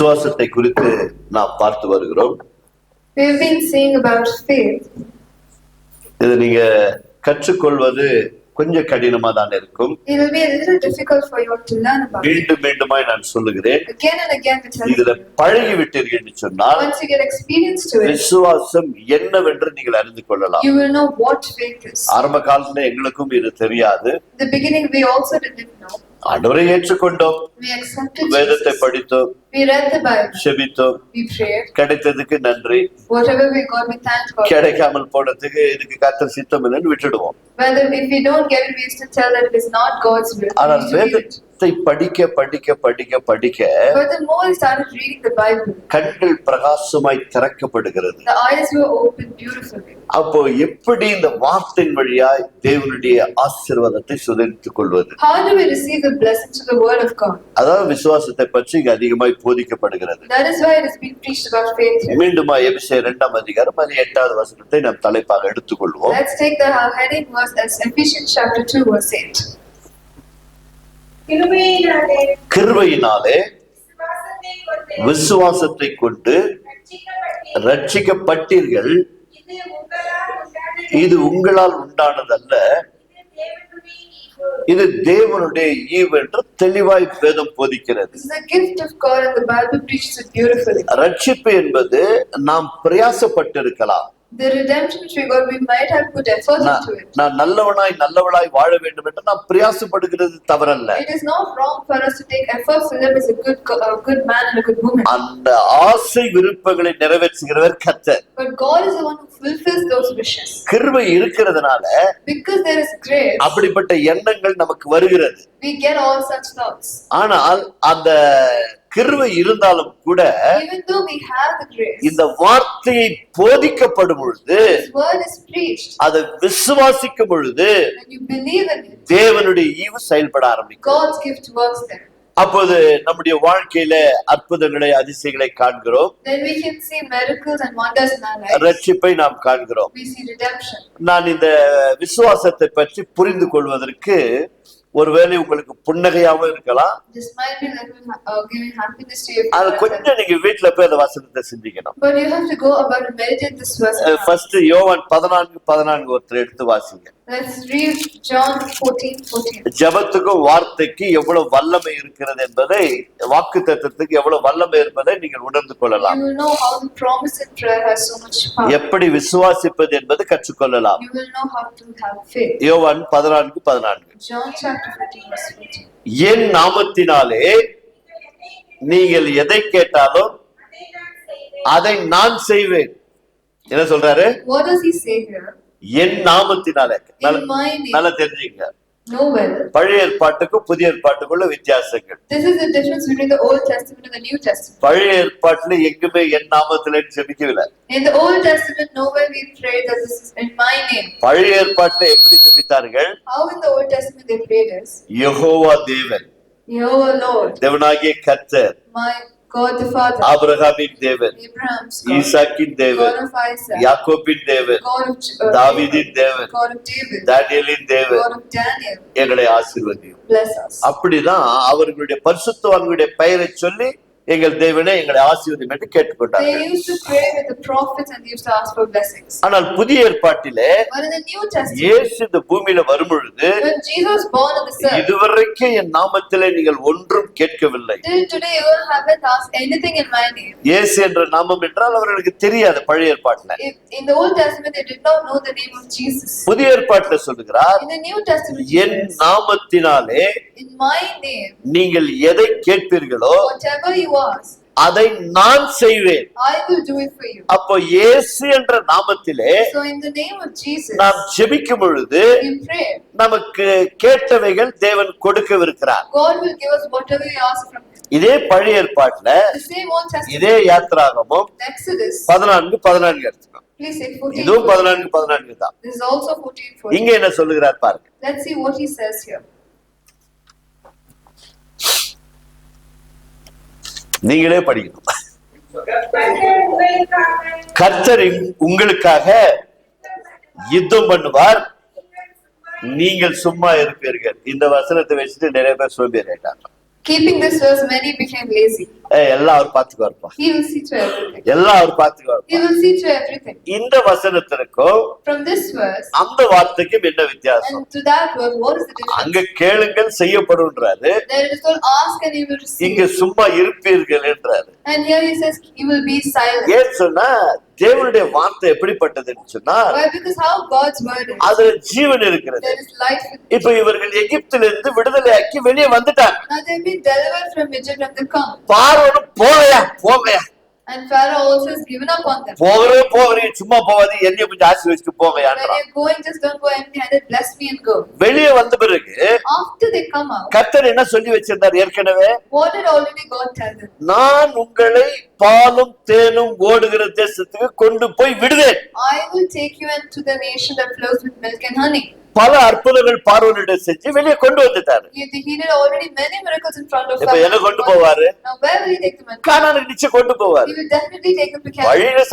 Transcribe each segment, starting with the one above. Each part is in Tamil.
விசுவாசத்தை குறித்து நாம் பார்த்து வருகிறோம். We have been seeing about faith. இது நீங்க கற்றுக்கொள்வது கொஞ்சம் கடினமா தான் இருக்கும். It will be a little difficult for you to learn about. மீண்டும் மீண்டுமாய் நான் சொல்லுகிறேன். Again and again to tell you. இதுல பழகி விட்டீர்கள் என்று சொன்னால் Once you get experience to it, விசுவாசம் என்னவென்று நீங்கள் அறிந்து கொள்ளலாம். you will know what faith is. ஆரம்ப காலத்துல எங்களுக்கும் இது தெரியாது. In the beginning we also didn't know. ஆண்டவரை ஏற்றுக்கொண்டோம், We accepted வேதத்தை Jesus. படித்தோம், We read the Bible. செபித்தோம், We prayed. கிடைத்ததுக்கு நன்றி, Whatever we got, we thanked God. கிடைக்காமல் போனதுக்கு இதுக்கு கர்த்தர் சித்தம் இல்லைன்னு விட்டுடுவோம். Whether if we don't get it, we still tell that it is not God's will. ஆனால் We should read it. வேதத்தை படிக்க படிக்க படிக்க படிக்க But the more I started reading the Bible, கண்கள் பிரகாசமாய் திறக்கப்படுகிறது. the eyes were opened beautifully. அப்போ எப்படி இந்த வார்த்தையின் வழியாய் தேவனுடைய ஆசீர்வாதத்தை சுதந்தித்துக் கொள்வது? How do we receive the blessings of the word of God? அதாவது விசுவாசத்தை பற்றி இங்க அதிகமாய் போதிக்கப்படுகிறது. That is why it has been preached about faith here. மீண்டும் எபிரேயர் 2 அதிகாரம் 8வது வசனத்தை நாம் தலைப்பாக எடுத்துக்கொள்வோம். Let's take the heading verse as Ephesians chapter 2 verse 8. கிருபையினாலே விசுவாசத்தை கொண்டு ரட்சிக்கப்பட்டீர்கள், இது உங்களால் உண்டானதல்ல, இது தேவனுடைய ஈவு என்று தெளிவாய் வேதம் போதிக்கிறது. This is a gift of God and the Bible preaches it beautifully. ரட்சிப்பு என்பது நாம் பிரயாசப்பட்டிருக்கலாம். The redemption which we got, we might have put effort into it. நான் நல்லவளாய் வாழ வேண்டும் என்று நாம் பிரயாசப்படுகிறது தவறல்ல. It is not wrong for us to take effort to live as a good man and a good woman. அந்த ஆசை விருப்பங்களை நிறைவேற்றுகிறவர் கர்த்தர். But God is the one who fulfills those wishes. கிருபை இருக்கிறதுனால Because there is grace, அப்படிப்பட்ட எண்ணங்கள் நமக்கு வருகிறது. we get all such thoughts. ஆனால் அந்த கிருபை இருந்தாலும் கூட Even though we have the grace, இந்த வார்த்தையை போதிக்கப்படும் பொழுது, this word is preached, அதை விசுவாசிக்கும் பொழுது when you believe in it, தேவனுடைய ஈவு செயல்பட ஆரம்பிக்கும். God's gift works there. அப்போது நம்முடைய வாழ்க்கையில அற்புதங்களை அதிசயங்களை காண்கிறோம். Then we can see miracles and wonders in our lives. ரட்சிப்பை நாம் காண்கிறோம். We see redemption. நான் இந்த விசுவாசத்தை பற்றி புரிந்து கொள்வதற்கு ஒருவேளை உங்களுக்கு புன்னகையாவும் இருக்கலாம். This might be like giving happiness to you. அது கொஞ்சம் நீங்க வீட்டுல போய் அந்த வசனத்தை சிந்திக்கணும். But you have to go about and meditate this verse. First யோவான் 14:14 ஒருத்தர் எடுத்து வாசிங்க. Let's read John 14:14. ஜெபத்துக்கும் வார்த்தைக்கு எவ்வளவு வல்லமை இருக்கிறது என்பதை, வாக்குத்தத்தத்துக்கு எவ்வளவு வல்லமை என்பதை நீங்கள் உணர்ந்து கொள்ளலாம். You will know how the promise in prayer has so much power. எப்படி விசுவாசிப்பது என்பது கற்றுக்கொள்ளலாம். You will know how to have faith. யோவான் 14:14. John chapter 14 verse 14. என் நாமத்தினாலே நீங்கள் எதை கேட்டாலும் அதை நான் செய்வேன். என்ன சொல்றாரு? What does he say here? என் நாமத்தினாலே. In my name. நல்லா தெரிஞ்சுங்க. Nowhere. பழைய ஏற்பாட்டுக்கும் புதிய ஏற்பாட்டுக்குள்ள வித்தியாசங்கள். This is the difference between the Old Testament and the New Testament. பழைய ஏற்பாட்டுல எங்குமே என் நாமத்திலே ஜெபிக்கவில்லை. In the Old Testament, nowhere we pray that this is in my name. பழைய ஏற்பாட்டுல எப்படி ஜெபித்தார்கள்? How in the Old Testament they prayed is, Jehovah தேவன், Jehovah Lord, தேவனாகிய கர்த்தர், my God the Father, ஆபிரகாமின் தேவன், Abraham's God, ஈசாக்கின் தேவன், God of Isaac, யாக்கோபின் தேவன், God of தாவீதின் தேவன், God of David, தானியேலின் தேவன், God of Daniel, எங்களை ஆசீர்வதியும். bless us. அப்படிதான் அவர்களுடைய பரிசுத்தவான்களுடைய பெயரை சொல்லி எங்கள் தேவனே எங்களை ஆசீர்வதியும் என்று They கேட்டுக்கொண்டார்கள். used to pray with the prophets and they used to ask for blessings. ஆனால் புதிய ஏற்பாட்டிலே But in the New Testament, இயேசு இந்த பூமியில வரும் பொழுது, when Jesus was born on this earth, இதுவரைக்கும் என் நாமத்திலே நீங்கள் ஒன்றும் கேட்கவில்லை. till today you haven't asked anything in my name. இயேசு என்ற நாமம் என்றால் அவர்களுக்கு தெரியாது பழைய ஏற்பாட்டுல. In the Old Testament, they did not know the name of Jesus. புதிய ஏற்பாட்டுல சொல்லுகிறார், In the New Testament, N Jesus, நாமத்தினாலே in my name, நீங்கள் எதை கேட்பீர்களோ whatever you ask, அதை நான் செய்வேன். I will do it for you. அப்போ இயேசு என்ற நாமத்திலே So in the name of Jesus, நாம் ஜெபிக்கும் பொழுது we pray. நமக்கு கேட்டவைகள் தேவன் கொடுக்கவிருக்கிறார். God will give us whatever we ask from Him. இதே பழைய ஏற்பாட்டுல The same Old Testament, இதே யாத்திராகமும் Exodus, 14:14 எடுத்துக்கோம். please say 14. இதுவும் 14:14 தான். This is also 14:14. இங்க என்ன சொல்லுகிறார் பாருங்க. Let's see what He says here. நீங்களே படிக்கணும். கர்த்தர் உங்களுக்காக யுத்தம் பண்ணுவார், நீங்கள் சும்மா இருப்பீர்கள். இந்த வசனத்தை வச்சுட்டு நிறைய பேர் சோம்பேறிட்டாங்க. Keeping this verse, many became lazy. எல்லாம் அவர் பாத்துக்குவார்ப்பா, He will see to everything. எல்லாம் அவர் பாத்துக்குவார். He will see to everything. இந்த வசனத்திற்கும் From this verse அந்த வார்த்தைக்கும் என்ன வித்தியாசம்? and to that verse, what is the difference? அங்க கேளுங்கள் செய்யப்படும்ன்றாரு, There it is told, ask and you will receive. இங்க சும்மா இருப்பீர்கள் என்றாரு. And here he says, you will be silent. ஏன் சொன்னா தேவனுடைய வார்த்தை எப்படிப்பட்டதுன்னு சொன்னா Why? Because how God's word is. அதுல ஜீவன் இருக்கிறது. There is life in it. இப்ப இவர்கள் எகிப்திலிருந்து விடுதலையாக்கி வெளியே வந்துட்டாங்க. Now they've been delivered from Egypt and they come. பார்வோனும் போகையா And Pharaoh also has given up on them. போகிறீங்க, சும்மா போவாது, என்னைய கொஞ்சம் ஆசீர்வதிச்சுட்டு When போகையான்றான். you're going, just don't go empty-handed. Bless me and go. வெளியே வந்த பிறகு After they come out, கர்த்தர் என்ன சொல்லி வச்சிருந்தார் ஏற்கனவே? what did already God tell them? நான் உங்களை பாலும் தேனும் ஓடுகிற தேசத்துக்கு கொண்டு போய் விடுவேன். I will take you into the nation that flows with milk and honey. பல அற்புதங்கள் பார்வோனிடம் செஞ்சு வெளியே கொண்டு வந்துட்டாரு. He did already many miracles in front of இப்ப என்ன கொண்டு போவாரு? Now where will he take them? கானானுக்கு நிச்சயம் கொண்டு போவாரு. He will definitely take them to Canaan. வழியில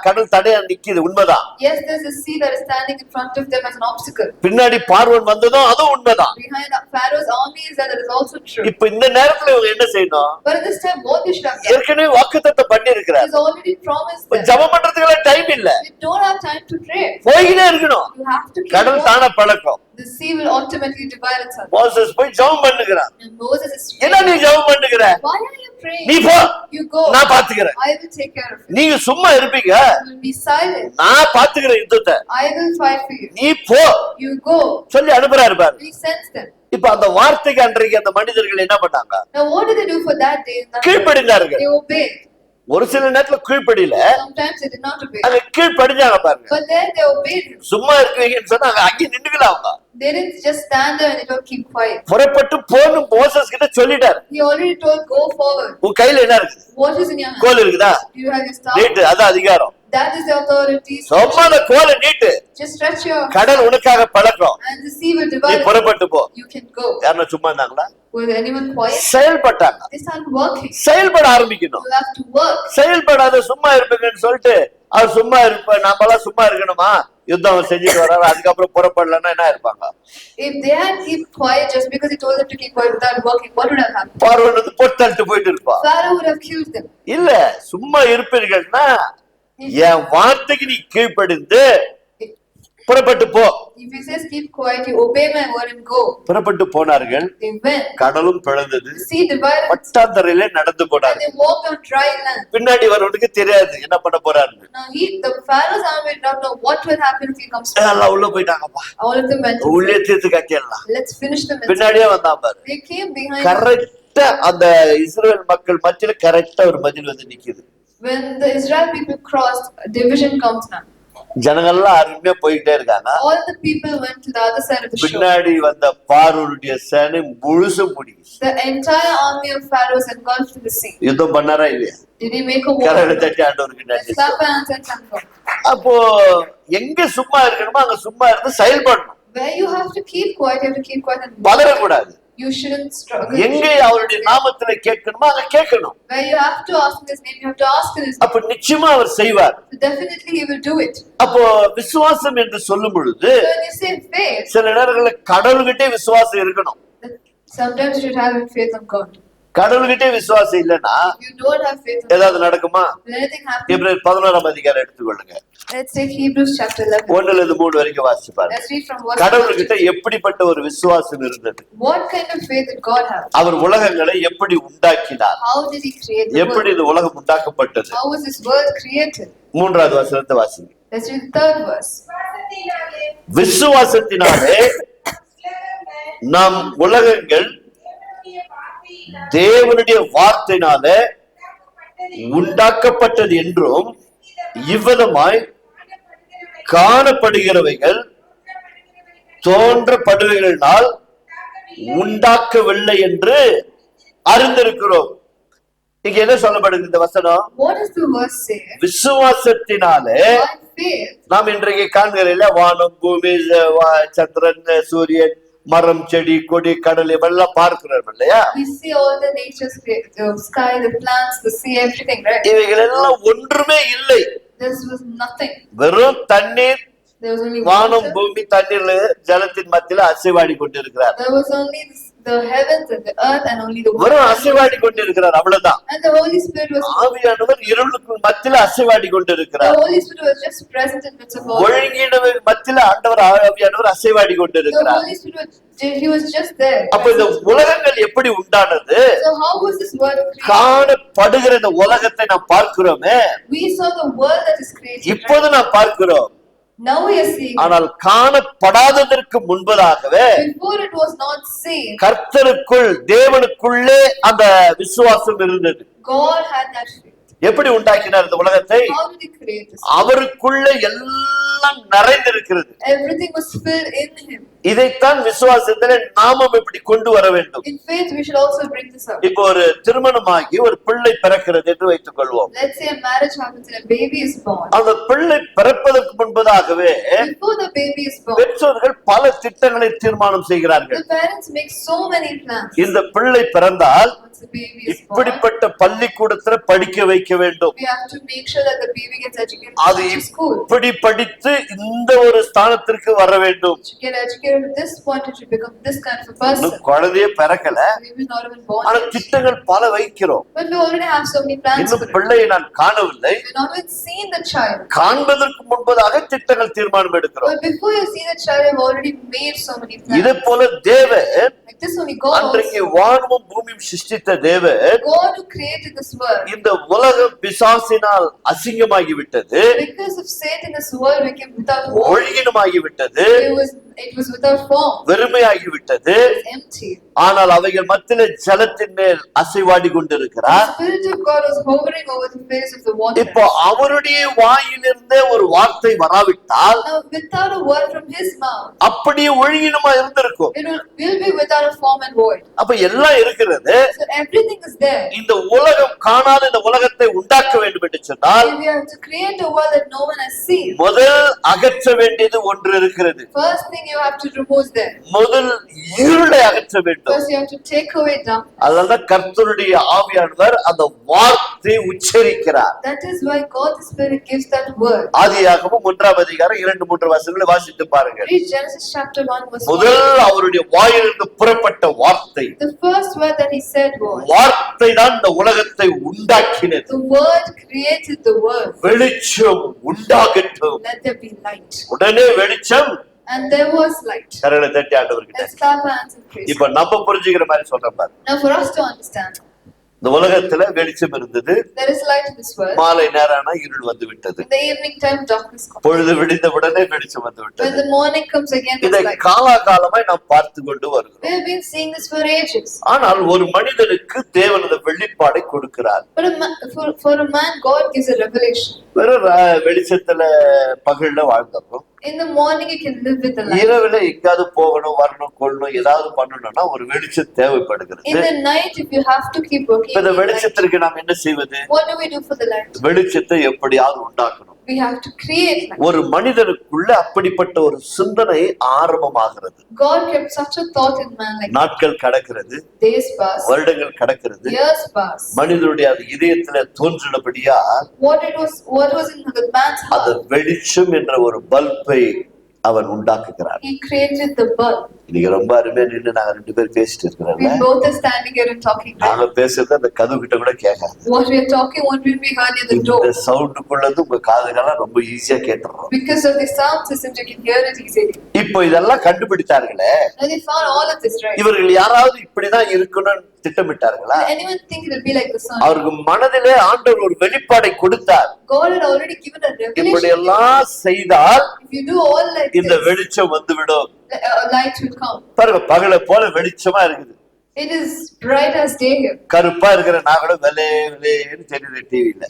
கடல் தடையா நிக்குது, உண்மைதான். Yes, there's a sea that is standing in front of them as an obstacle. பின்னாடி பார்வோன் வந்ததும் அதுவும் உண்மைதான். Behind Pharaoh's army is that is also true. இப்ப இந்த நேரத்துல இவங்க என்ன செய்யணும்? But at this time, what they should have done? ஏற்கனவே வாக்குத்தத்தம் பண்ணி இருக்கிறார். He's already promised them. ஜெபம் பண்றதுக்கு டைம் இல்ல, You don't have time to pray. போயிட்டே இருக்கணும். You have to keep கடல் going. தான பழக்கம். The sea will automatically divide itself. Moses போய் ஜெபம் பண்ணுகிறான். And Moses is என்ன நீ ஜெபம் பண்ணுகிற? Why are you praying? நீ போ, You go. நான் பாத்துக்கிறேன். I will take care of you. நீங்க சும்மா இருப்பீங்க, You will be silent. நான் பாத்துக்கிறேன் யுத்தத்தை, I will fight for you. நீ போ You go. சொல்லி அனுப்புறாரு பாரு. He sends them. இப்ப அந்த வார்த்தைக்கு அன்றைக்கு அந்த மனிதர்கள் என்ன பண்ணாங்க? Now what did they do for that day? கீழ்ப்படிந்தார்கள். They obeyed. ஒரு சில நேரத்துல கீழ்ப்படியில, Sometimes they did not obey. அங்க கீழ்ப்படிஞ்சாங்க பாருங்க. But then they obeyed him. சும்மா இருக்குவீங்கன்னு சொன்னா அங்க அங்கே நின்னுக்கல அவங்க. They didn't just stand there and they don't keep quiet. புறப்பட்டு போன்னு மோசஸ் கிட்ட சொல்லிட்டாரு. He already told, go forward. உன் கையில என்ன இருக்குது? What is in your hand? கோல் இருக்குதா? Do you have your staff? நீட்டு, அதான் அதிகாரம். That is the authority. சும்மா அந்த கோலை நீட்டு, Just stretch your கடல் உனக்காக பழக்கம், and the sea will நீ divide. புறப்பட்டு போ. You can go. யாருன்னா சும்மா இருந்தாங்களா? Was anyone quiet? செயல்பட்டாங்க. They start working. செயல்பட ஆரம்பிக்கணும். You have to work. செயல்படாத சும்மா இருப்பீங்கன்னு சொல்லிட்டு அவர் சும்மா இருப்ப நம்மளாம் சும்மா இருக்கணுமா? யுத்தம் செஞ்சுட்டு வர்றாரு, அதுக்கப்புறம் புறப்படலன்னா என்ன இருப்பாங்க? If they had keep quiet just because he told them to keep quiet without working, what would have happened? பார்வன் வந்து பொறுத்தள்ளிட்டு போயிட்டு இருப்பான். Pharaoh would have killed them. இல்ல, சும்மா இருப்பீர்கள்னா என் வார்த்தைக்கு நீ கீழ்ப்படிந்து புறப்பட்டு போ. If he says keep quiet, you obey my word and go. புறப்பட்டு போனார்கள். They went. கடலும் பிளந்தது. The sea divided. பட்டாந்தரையிலே நடந்து And போனார்கள். they walked on dry land. பின்னாடி வரவனுக்கு தெரியாது என்ன பண்ண போறாருன்னு. Now the Pharaoh's army did not know what will happen if he comes back. எல்லாம் உள்ள போயிட்டாங்கப்பா. All of them went. உள்ளே தீர்த்து கட்டிடலாம். Let's finish them. பின்னாடியே வந்தான் பாரு. They came behind. கரெக்டா அந்த இஸ்ரவேல் மக்கள் மத்தியில கரெக்டா ஒரு மதில் வந்து நிக்குது. When the Israel people crossed, a division comes now. ஜனங்கள்லாம் அருமையா போயிட்டே இருக்காங்க. All the people went to the other side of the shore. பின்னாடி வந்த பார்வோனுடைய சேனை முழுசும் முடிச்சு. The entire army of Pharaohs engulfed in the sea. யுத்தம் பண்ணாரா இல்லையா? Did he make a war? கரடி தட்டி ஆண்டவருக்கு நன்றி. Clap our hands and thank God. அப்போ எங்க சும்மா இருக்கணுமோ அங்க சும்மா இருந்து செயல்படணும். Where you have to keep quiet, you have to keep quiet and பதறக்கூடாது. you shouldn't struggle. எங்கே அவருடைய நாமத்துல கேட்கணுமோ அங்க கேட்கணும். Where you have to ask in his name, you have to ask in his name. அப்ப நிச்சயமா அவர் செய்வார். So definitely he will do it. அப்போ விசுவாசம் என்று சொல்லும் பொழுது So when you say faith, சில நேரங்களில் கடவுள்கிட்டே விசுவாசம் இருக்கணும். sometimes you should have faith on God. கடவுள்கிட்டே விசுவாசம் இல்லைன்னா If you don't have faith on God, ஏதாவது நடக்குமா? will anything happen? எபிரேயர் 11ஆம் அதிகாரம் எடுத்துக்கொள்ளுங்க. Let's take Hebrews chapter 11. 1-3 வரைக்கும் வாசிச்சு பாருங்க. Let's read from verse 1. கடவுள்கிட்ட எப்படிப்பட்ட ஒரு விசுவாசம் இருந்தது? What kind of faith did God have? அவர் உலகங்களை எப்படி உண்டாக்கினார்? How did he create the எப்படி world? இந்த உலகம் உண்டாக்கப்பட்டது? How was this world created? 3வது வசனத்தை வாசிங்க. Let's read the third verse. விசுவாசத்தினாலே நம் உலகங்கள் தேவனுடைய வார்த்தையினால உண்டாக்கப்பட்டது என்றும் இவ்விதமாய் காணப்படுகிறவைகள் தோன்றப்படுகிறனால் உண்டாக்கவில்லை என்று அறிந்திருக்கிறோம். இங்க என்ன சொல்லப்படுது இந்த வசனம்? What does the verse say? விசுவாசத்தினாலே By faith, நாம் இன்றைக்கு காண்கிறோம், வானம், பூமி, சந்திரன், சூரியன், மரம், செடி, கொடி, கடல் இவெல்லாம் பார்க்கிறோம் இல்லையா? we see all the nature's created, the sky, the plants, the sea, everything, right? இவைகள் எல்லாம் ஒன்றுமே இல்லை. This was nothing. வெறும் தண்ணீர், There was only வானம், water. பூமி, தண்ணீர்ல ஜலத்தின் மத்தியில அசைவாடி கொண்டிருக்கிறார். There was only this the heavens and the earth and only the வெறும் water. அசைவாடி கொண்டிருக்கிறார், அவ்வளவுதான். And the Holy Spirit was ஆவியானவர் இருளுக்கு மத்தியில அசைவாடி the கொண்டிருக்கிறார். Holy Spirit was just present in midst of all. ஒழுங்கினவர் மத்தியில ஆவியானவர் அசைவாடி The கொண்டிருக்கிறார். Holy Spirit he was just there. அப்ப இந்த உலகங்கள் எப்படி உண்டானது? So how was this world created? காணப்படுகிற இந்த உலகத்தை நாம் பார்க்கிறோமே, We saw the world that is created. இப்போது நாம் பார்க்கிறோம். Now we are seeing. ஆனால் காணப்படாததற்கு முன்பதாகவே Before it was not seen. கர்த்தருக்குள் தேவனுக்குள்ளே அந்த விசுவாசம் இருந்தது. God had that faith. எப்படி உண்டாக்கினார் இந்த உலகத்தை? How did he create this? அவருக்குள்ள எல்லாம் நிறைந்திருக்கிறது. Everything was filled in him. இதைத்தான் விசுவாசத்திலே நாமும் இப்படி கொண்டு வர வேண்டும். In faith we should also bring this up. இப்போ ஒரு திருமணமாகி ஒரு பிள்ளை பிறக்கிறது என்று வைத்துக் கொள்வோம். Let's say a marriage happens and a baby is born. அந்த பிள்ளை பிறப்பதற்கு முன்பதாகவே Before the baby is born, பெற்றோர்கள் பல திட்டங்களை தீர்மானம் செய்கிறார்கள். the parents make so many plans. இந்த பிள்ளை பிறந்தால் Once the baby is born, இப்படிப்பட்ட பள்ளிக்கூடத்துல படிக்க வைக்க வேண்டும். we have to make sure that the baby gets educated அது in such a school. இப்படி படித்து இந்த ஒரு ஸ்தானத்திற்கு வர வேண்டும். To get educated at this point, it should become this kind of a person. இன்னும் குழந்தையே பிறக்கல, The baby is not even born ஆனா yet. திட்டங்கள் பல வைக்கிறோம். But we already have so many plans for இன்னும் it. பிள்ளையை நான் காணவில்லை. We've not even seen the child. காண்பதற்கு முன்பதாக திட்டங்கள் தீர்மானம் எடுக்கிறோம். But before you see the child, you've already made so many இதே plans. போல தேவன் Like this only God அன்றைக்கு also. வானமும் பூமியும் சிருஷ்டித்த தேவன் God who created this world. இந்த உலகம் பிசாசினால் அசிங்கமாகி விட்டது, Because of Satan, this world became without hope. ஒழுங்கினமாகி விட்டது, It was without form. வெறுமையாகி விட்டது. It was empty. ஆனால் அவைகள் மத்தியிலே ஜலத்தின் மேல் அசைவாடி The கொண்டிருக்கிறார். Spirit of God was hovering over the face of the water. இப்போ அவருடைய வாயிலிருந்தே ஒரு வார்த்தை வராவிட்டால் Now, without a word from his mouth, அப்படியே ஒழுங்கினமா இருந்திருக்கும். it will be without a form and void. அப்ப எல்லாம் இருக்கிறது. So everything is there. இந்த உலகம் காணாத இந்த உலகத்தை உண்டாக்க வேண்டும் என்று சொன்னால் We have to create a world that no one has seen. முதல் அகற்ற வேண்டியது ஒன்று இருக்கிறது. First thing you have to remove there. முதல் இருளை அகற்ற வேண்டும். First you have to take away darkness. அதனால கர்த்தருடைய ஆவியானவர் அந்த வார்த்தையை உச்சரிக்கிறார். That is why God the Spirit gives that word. ஆதியாகமம் 1:2-3 வசனங்களை வாசித்து பாருங்க. Read Genesis chapter 1 verse 1. முதல் அவருடைய வாயிலிருந்து புறப்பட்ட வார்த்தை, The first word that he said was, வார்த்தை தான் இந்த உலகத்தை உண்டாக்கினது. the word created the world. வெளிச்சம் உண்டாகட்டும். Let there be light. உடனே வெளிச்சம். And there was light. கரங்களை தட்டி ஆண்டவர்கிட்ட. Let's clap our hands and praise. இப்ப நம்ம புரிஞ்சுக்கிற மாதிரி சொல்றேன் பாரு. Now for us to understand, இந்த உலகத்துல வெளிச்சம் இருந்தது. there is light in this world. மாலை நேரம் ஆனா இருள் வந்து விட்டது. In the evening time, darkness comes. பொழுது விடிந்த உடனே வெளிச்சம் வந்து When விட்டது. the morning comes again, இதை there's light. காலாகாலமாய் நாம் பார்த்து கொண்டு வருகிறோம். We have been seeing this for ages. ஆனால் ஒரு மனிதனுக்கு தேவன் அந்த வெளிப்பாடை கொடுக்கிறார். But for a man, God gives a revelation. வெறும் வெளிச்சத்துல பகல்ல வாழ்ந்தப்போ In the morning, you can live with the light. இரவுல எங்காவது போகணும் வரணும் கொள்ளணும் ஏதாவது பண்ணணும்னா ஒரு வெளிச்சம் In தேவைப்படுகிறது. the night, if you have to keep working, இப்ப இந்த you need light. வெளிச்சத்திற்கு நாம் என்ன செய்வது? What do we do for the light? வெளிச்சத்தை எப்படியாவது உண்டாக்கணும். We have to create light. ஒரு மனிதனுக்குள்ள அப்படிப்பட்ட ஒரு சிந்தனை ஆரம்பமாகிறது. God kept such a thought in man, like நாட்கள் கடக்கிறது, days pass, வருடங்கள் கடக்கிறது. years pass. மனிதனுடைய அது இதயத்துல தோன்றினபடியா What was in the man's அது heart? வெளிச்சம் என்ற ஒரு பல்பை அவன் உண்டாக்குகிறான். He created the bulb. இன்னைக்கு ரொம்ப அருமையா நின்று நாங்க 2 பேர் பேசிட்டு We இருக்கிறோம்ல, both are standing here and talking. நாங்க பேசுறது அந்த கதவு கிட்ட கூட கேட்காது. What we are talking won't be heard near the இந்த door. சவுண்டுக்குள்ளது உங்க காதுகள்லாம் ரொம்ப ஈஸியா கேட்டுறோம். Because of the sound systems, you can hear it easily. இப்போ இதெல்லாம் கண்டுபிடித்தார்களே, Now they found all of this, right? இவர்கள் யாராவது இப்படிதான் இருக்கணும்னு திட்டமிட்டார்களா? Did anyone think it will be like the sun? அவருக்கு மனதிலே ஆண்டவர் ஒரு வெளிப்பாடை கொடுத்தார். God had already given a இப்படி revelation. எல்லாம் செய்தால் If you do all like இந்த this, வெளிச்சம் வந்துவிடும். light will come. பாருங்க, பகலை போல வெளிச்சமா இருக்குது. It is bright as day here. கருப்பா இருக்கிற நான் கூட வெள்ளைன்னு தெரியுது டிவில.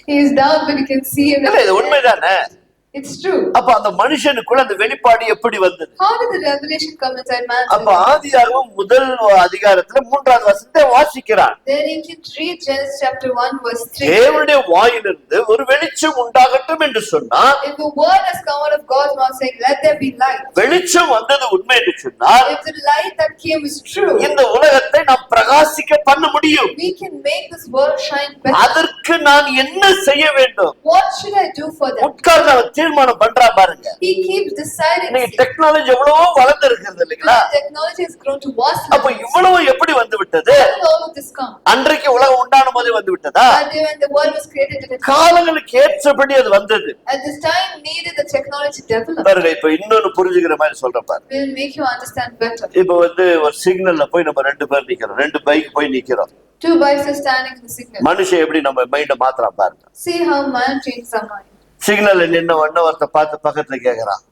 He is down, but you can see him. இல்ல, இது உண்மைதானே? It's true. அப்ப அந்த மனுஷனுக்குள்ள அந்த வெளிப்பாடு எப்படி வந்தது? How did the revelation come inside man? அப்ப ஆதியாகமம் முதல் அதிகாரத்துல 3வது வசனத்தை வாசிக்கிறான். Then you can read Genesis chapter 1 verse 3. தேவனுடைய வாயிலிருந்து ஒரு வெளிச்சம் உண்டாகட்டும் என்று சொன்னார். If the word has come out of God's mouth saying, let there be light. வெளிச்சம் வந்தது உண்மை என்று சொன்னால் If the light that came is true, இந்த உலகத்தை நாம் பிரகாசிக்க பண்ண முடியும். we can make this world shine better. அதற்கு நான் என்ன செய்ய வேண்டும்? What should I do for that? உட்கார்ந்து அவன் தீர்மானம் பண்றா பாருங்க. He keeps deciding. இன்னைக்கு டெக்னாலஜி எவ்வளவோ வளர்ந்து இருக்கிறது இல்லைங்களா? Technology has grown to vast அப்ப levels. இவ்வளவு எப்படி வந்து விட்டது? Where did all of this come? அன்றைக்கு உலகம் உண்டான போதே வந்து விட்டதா? That day when the world was created, did it come? காலங்களுக்கு ஏற்றபடி அது வந்தது. At this time needed the technology developed. பாருங்க, இப்ப இன்னொன்னு புரிஞ்சுக்கிற மாதிரி சொல்றேன் பாரு. Will make you understand better. இப்ப வந்து ஒரு சிக்னல்ல போய் நம்ம 2 பேர் நிக்கிறோம், 2 பைக் போய் நிக்கிறோம். 2 bikes are standing in the signal. மனுஷன் எப்படி நம்ம மைண்ட மாத்துறான் பாருங்க. See how man changes our mind. சிக்னல்ல நின்ன உடனே ஒருத்த பார்த்து பக்கத்துல கேக்குறான்,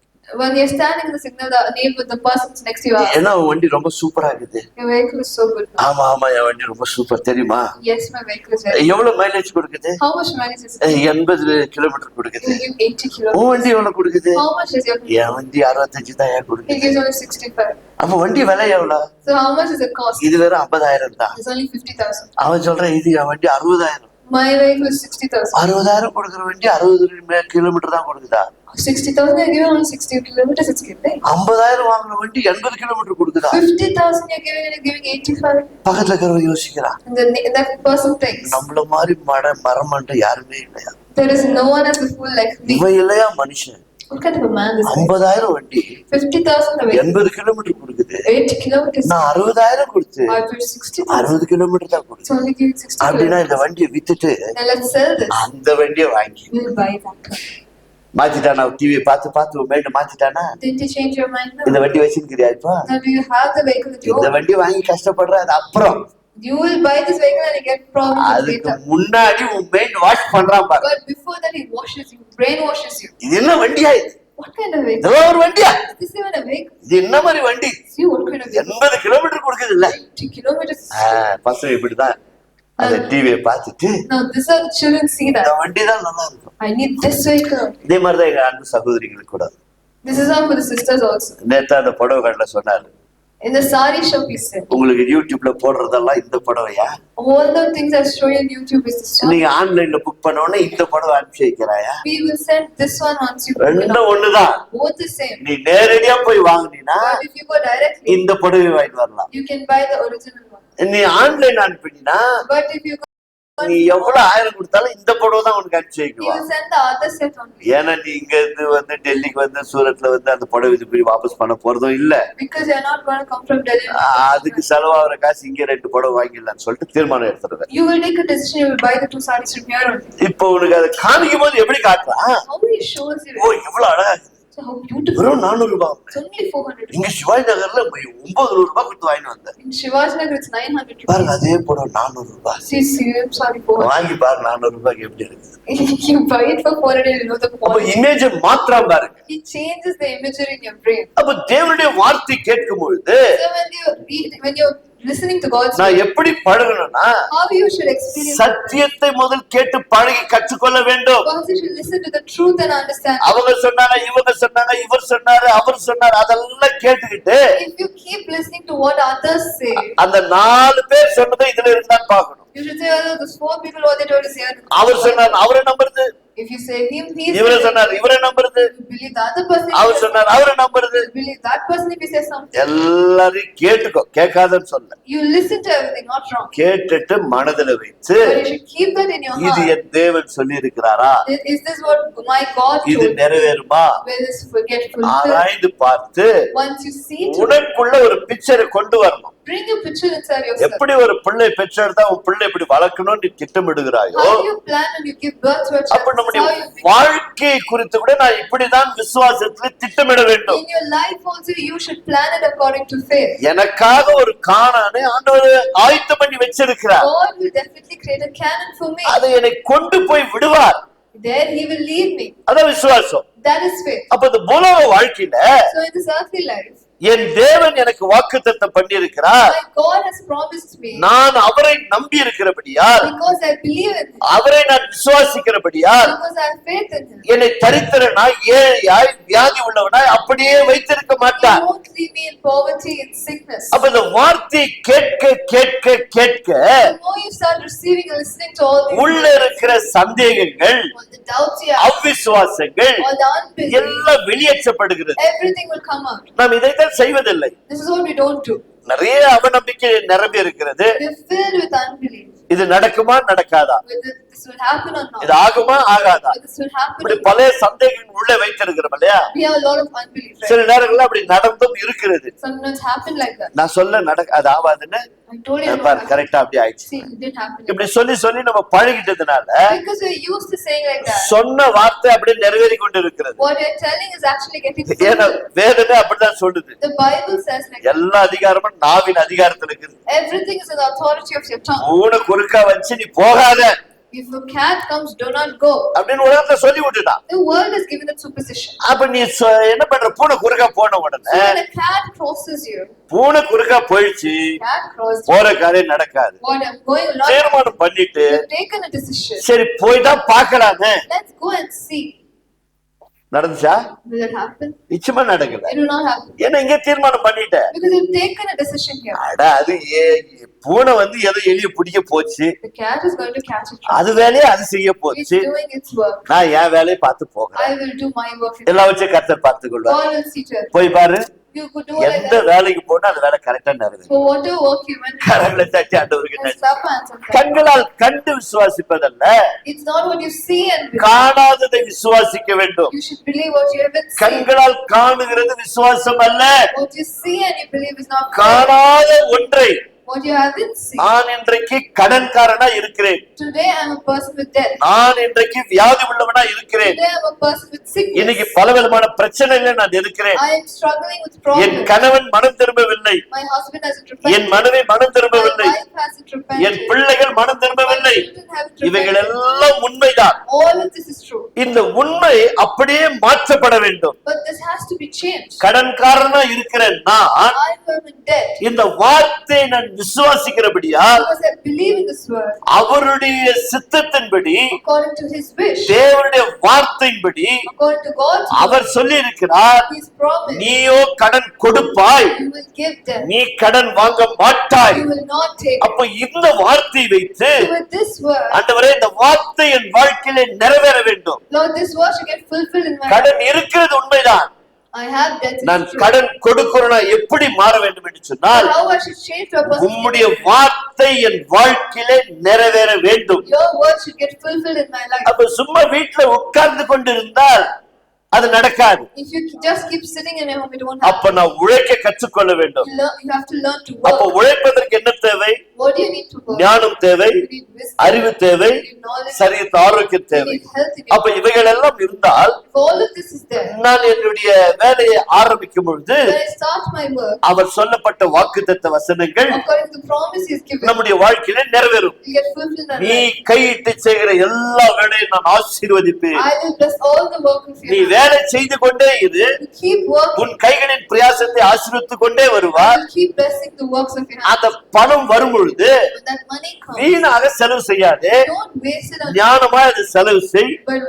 When you're standing in the signal, the neighbor, the person next to you asks, ஏன்னா உன் வண்டி ரொம்ப சூப்பரா இருக்குது. your vehicle is so good. ஆமா ஆமா, என் வண்டி ரொம்ப சூப்பர் தெரியுமா? Yes, my vehicle is very good. எவ்வளவு மைலேஜ் கொடுக்குது? How much mileage is it? 80 kilometre It கொடுக்குது. will give 80 உன் kilometers. வண்டி எவ்வளவு கொடுக்குது? How much is your vehicle? என் வண்டி 65 தான் ஏன் It கொடுக்குது. gives only 65. அப்ப வண்டி விலை எவ்வளவு? So how much is it cost? இது வேற 50,000 தான். It's only 50,000. அவன் சொல்றான், இது என் வண்டி 60,000. My vehicle is 60,000. 60,000 கொடுக்குற வண்டி 60 கிலோமீட்டர் தான் கொடுக்குதா? 60,000, I give only 60 kilometers, it's giving. 50,000 வாங்குற வண்டி 80 kilometre கொடுக்குதா? 50,000 you're giving and you're giving 85. பக்கத்துல இருக்கிறவங்க யோசிக்கிறான், And that person thinks, நம்மள மாதிரி மரமண்ட யாருமே இல்லையா? there is no one as a fool like me. இவன் இல்லையா மனுஷன்? What kind of a man is this? 50,000 வண்டி 50,000 the vehicle. 80 கிலோமீட்டர் கொடுக்குது. 80 kilometers. நான் 60,000 கொடுத்து I paid 60,000. 60 கிலோமீட்டர் தான் It's கொடுத்து. only giving 60 அப்படின்னா இந்த kilometers. வண்டியை வித்துட்டு Now let's sell this. அந்த வண்டியை வாங்கி We'll buy that. மாத்திட்டானா? டிவியை பார்த்து பார்த்து mind மாத்திட்டானா? Didn't you change your mind now? இந்த வண்டி வச்சிருக்கிறியா இப்ப? Now do you have the vehicle that you இந்த own? வண்டி வாங்கி கஷ்டப்படுற அது அப்புறம். You will buy this vehicle and you get problems அதுக்கு later. முன்னாடி உன் மைண்ட் வாஷ் பண்றான் பாரு. But before that he washes you, brainwashes you. இது என்ன வண்டியா இது? What kind of vehicle? இதெல்லாம் ஒரு வண்டியா? Is this even a vehicle? இது என்ன மாதிரி வண்டி? See what kind of vehicle? 80 kilometre கொடுக்குது இல்ல? 80 kilometers. பசங்க இப்படிதான் அந்த டிவியை பார்த்துட்டு Now this are the children see இந்த that. வண்டி தான் நல்லா இருக்கும். I need this vehicle. இதே மாதிரிதான் எங்க அன்பு சகோதரிகளுக்கு கூட This is all for the sisters also. நேத்தா அந்த புடவை கடையில சொன்னாரு, In the sari shop he said, உங்களுக்கு யூடியூப்ல போடுறதெல்லாம் இந்த புடவையா? all the things I show you on YouTube is this one. நீங்க ஆன்லைன்ல புக் பண்ண உடனே இந்த புடவை அனுப்பிச்சு வைக்கிறாயா? We will send this one once you book it ரெண்டும் up. ஒண்ணுதான். Both the same. நீ நேரடியா போய் வாங்குனீனா But if you go directly, இந்த புடவை வாங்கிட்டு வரலாம். you can buy the original one. நீ ஆன்லைன் அனுப்பினா But if you go, நீ எவ்வளவு 1000 கொடுத்தாலும் இந்த புடவை தான் உனக்கு அனுப்பிச்சு he வைக்குவா. will send the other set only. ஏன்னா நீ இங்க இருந்து வந்து டெல்லிக்கு வந்து சூரத்ல வந்து அந்த புடவை இது போய் வாபஸ் பண்ண போறதும் இல்ல. Because you're not going to come from Delhi. அதுக்கு செலவாகிற காசு இங்க 2 புடவை வாங்கிடலாம்னு சொல்லிட்டு தீர்மானம் எடுத்துருவேன். You will take a decision, you will buy the 2 sarees from here only. இப்போ உனக்கு அதை காமிக்கும் போது எப்படி காட்டுறான்? How he shows you O it. இவ்வளவு அழகா இருக்கு. So how beautiful. வெறும் 400 ரூபாய். It's only 400 இங்க rupees. சிவாஜி நகர்ல 900 ரூபாய் கொடுத்து வாங்கிட்டு வந்தேன். In Shivaji Nagar it's 900 பாருங்க, rupees. அதே புடவை 400 ரூபாய். See, same saree 400. வாங்கி பாரு 400 ரூபாய்க்கு எப்படி இருக்கு. You buy it for 400, you know the அப்ப quality. இமேஜ் மாத்திரம் பாருங்க. He changes the imagery in your brain. அப்ப தேவனுடைய வார்த்தை கேட்கும் பொழுது So when you're listening to God's நான் word, எப்படி பழகணும்னா how you should experience it. சத்தியத்தை முதல் கேட்டு பழகி கற்றுக்கொள்ள வேண்டும். First you should listen to the truth and understand. அவங்க சொன்னாங்க, இவங்க சொன்னாங்க, இவர் சொன்னாரு, அவர் சொன்னாரு, அதெல்லாம் கேட்டுக்கிட்டு If you keep listening to what others say, அந்த 4 பேர் சொன்னதை இதுல இருக்குதான்னு பார்க்கணும். you should say, oh, those 4 people what they told is here. அவர் சொன்னார், அவரை நம்புறது. If you say him, he இவரை says, சொன்னார், இவரை நம்புறது. you believe the other person. அவர் சொன்னார், அவரை நம்புறது. You believe that person if he says something. எல்லாரையும் கேட்டுக்கோ, கேட்காதன்னு சொல்ல. You listen to everything, not wrong. கேட்டுட்டு மனதுல வைத்து But you should keep that in your இது heart. என் தேவன் சொல்லி இருக்கிறாரா, Is this what my God இது told me? நிறைவேறுமா, Will this get fulfilled? ஆராய்ந்து பார்த்து Once you see it, உனக்குள்ள ஒரு பிக்சரை கொண்டு வரணும். bring your picture inside yourself. எப்படி ஒரு பிள்ளை பெற்றெடுத்தா உன் பிள்ளை எப்படி வளர்க்கணும்னு நீ திட்டமிடுகிறாயோ, How you plan and you give birth to a child. அப்ப நம்முடைய How you think. வாழ்க்கையை குறித்து கூட நான் இப்படிதான் விசுவாசத்துல திட்டமிட வேண்டும். In your life also you should plan it according to faith. எனக்காக ஒரு கானானை ஆண்டவர் ஆயத்தம் பண்ணி வச்சிருக்கிறார். God will definitely create a canon for me. அதை என்னை கொண்டு போய் விடுவார். There he will lead me. அதான் விசுவாசம். That is faith. அப்ப இந்த பூலோக வாழ்க்கையில So in this earthly life, என் தேவன் எனக்கு வாக்குத்தத்தம் பண்ணி இருக்கிறார். my God has promised me. நான் அவரை நம்பி இருக்கிறபடியால், Because I believe in him. அவரை நான் விசுவாசிக்கிறபடியால் Because I have faith in him. என்னை தரித்திரனாய், ஏழையாய், வியாதி உள்ளவனாய் அப்படியே வைத்திருக்க He மாட்டார். won't leave me in poverty, in sickness. அப்ப இந்த வார்த்தை கேட்க கேட்க கேட்க The more you start receiving and listening to all these உள்ள things, இருக்கிற சந்தேகங்கள், all the doubts you have, அவ்விசுவாசங்கள் all the unbelief, எல்லாம் வெளியேற்றப்படுகிறது. everything will come out. நாம் இதைத்தான் செய்வதில்லை. This is what we don't do. நிறைய அவநம்பிக்கை நிரம்பி இருக்கிறது. We're filled with unbelief. இது நடக்குமா நடக்காதா, whether this will happen or not, இது ஆகுமா ஆகாதா, whether this will happen இப்படி or not. பல சந்தேகங்கள் உள்ள வைத்திருக்கிறோம் இல்லையா. We have a lot of unbelief, right? சில நேரங்கள்ல அப்படி நடந்தும் இருக்கிறது. Sometimes happen like that. நான் சொல்ல அது ஆகாதுன்னு I told you பாரு கரெக்டா அப்படி ஆயிடுச்சு. See, it didn't happen. இப்படி சொல்லி சொல்லி நம்ம பழகிட்டதுனால Because we're used to saying like that. சொன்ன வார்த்தை அப்படியே நிறைவேறி கொண்டு இருக்கிறது. What you're telling is actually getting ஏன்னா fulfilled. வேதமே அப்படிதான் சொல்லுது. The Bible says like that. எல்லா அதிகாரமும் நாவின் அதிகாரத்துல இருக்குது. Everything is in the authority of your tongue. ஊன குறுக்கா வச்சு நீ போகாத If a cat comes, do not go. அப்படின்னு உலகத்துல சொல்லி விட்டுட்டான். The world has given that superstition. அப்ப நீ என்ன பண்ற, பூனை குறுக்கா போன உடனே So when a cat crosses you, பூனை குறுக்கா போயிடுச்சு, cat crossed. போற காரியம் நடக்காது. What I'm going along, தீர்மானம் பண்ணிட்டு you've taken a decision. சரி போய் தான் பாக்கலாமே, Let's go and see. நடந்துச்சா? Will it happen? நிச்சயமா நடக்கல. It will not happen. ஏன்னா இங்க தீர்மானம் பண்ணிட்ட. Because you've taken a decision here. அட அது பூனை ஏதோ எலிய பிடிக்க போச்சு, The cat is going to catch it. அது வேலையை அது செய்ய It's போச்சு, doing its work. நான் என் வேலையை பார்த்து போகிறேன், I will do my work. எல்லா வச்சு கர்த்தர் பார்த்து கொள்வார். God will see to it. போய் பாரு, You could do like எந்த that. வேலைக்கு போனா அந்த வேலை கரெக்டா நடக்குது. For whatever work you went, கரங்களை தட்டி ஆண்டவருக்கு and நன்றி. stop and something. கண்களால் கண்டு விசுவாசிப்பதல்ல, It's not what you see and believe. காணாததை விசுவாசிக்க வேண்டும். You should believe what you haven't seen. கண்களால் காணுகிறது விசுவாசம் அல்ல, What you see and you believe is not faith. காணாத ஒன்றை. What you haven't seen. நான் இன்றைக்கு கடன்காரனா இருக்கிறேன், Today I'm a person with death. நான் இன்றைக்கு வியாதி உள்ளவனா இருக்கிறேன், Today I'm a person with sickness. இன்னைக்கு பலவிதமான பிரச்சனைகளை நான் இருக்கிறேன், I am struggling with N problems. கணவன் மனம் திரும்பவில்லை, My husband hasn't N repented. மனைவி மனம் My திரும்பவில்லை, wife hasn't repented. என் பிள்ளைகள் மனம் My திரும்பவில்லை. children haven't இவைகள் repented. எல்லாம் உண்மைதான். All of this is true. இந்த உண்மை அப்படியே மாற்றப்பட வேண்டும். But this has to be changed. கடன்காரனா இருக்கிற நான் I am in debt. இந்த வார்த்தையை நான் விசுவாசிக்கிறபடியால் Because I believe in this word. அவருடைய சித்தத்தின்படி, According to his wish. தேவனுடைய வார்த்தையின்படி According to God's will. அவர் சொல்லி இருக்கிறார், His promise. நீயோ கடன் கொடுப்பாய், You will give them. நீ கடன் வாங்க மாட்டாய். You will not take. அப்ப இந்த வார்த்தை வைத்து With this word, ஆண்டவரே இந்த வார்த்தை என் வாழ்க்கையிலே நிறைவேற வேண்டும். Lord, this word should get fulfilled in my life. கடன் இருக்கிறது உண்மைதான், I have debt. நான் It's true. கடன் கொடுக்கிறேன்னா எப்படி மாற வேண்டும் என்று சொன்னால், How I should change to a person. உம்முடைய வார்த்தை என் வாழ்க்கையிலே நிறைவேற வேண்டும். Your word should get fulfilled in my life. அப்ப சும்மா வீட்டுல உட்கார்ந்து கொண்டிருந்தால் அது நடக்காது. If you just keep sitting in your home, it won't அப்ப happen. நான் உழைக்க கற்றுக்கொள்ள வேண்டும். You have to learn to அப்ப work. உழைப்பதற்கு என்ன தேவை? What do you need to work? ஞானம் தேவை, You need wisdom. அறிவு தேவை, You need knowledge. சரீரத்து ஆரோக்கியம் You தேவை. need health. You need- அப்ப இவைகள் எல்லாம் இருந்தால் If all of this is there, நான் என்னுடைய வேலையை ஆரம்பிக்கும் பொழுது when I start my work, அவர் சொல்லப்பட்ட வாக்குத்தத்த வசனங்கள் according to the promise He has given, நம்முடைய வாழ்க்கையில நிறைவேறும். you get fulfilled in my நீ life. கையிட்டு செய்கிற எல்லா வேலையும் நான் ஆசீர்வதிப்பேன். I will bless all the work of நீ your hand. வேலை செய்து கொண்டே இரு, You keep working. உன் கைகளின் பிரயாசத்தை ஆசீர்வதித்துக் கொண்டே I வருவார். will keep blessing the works of your hand. அந்த பணம் வரும் பொழுது When that money comes, வீணாக செலவு செய்யாதே, don't waste it on, ஞானமா அது செலவு செய். but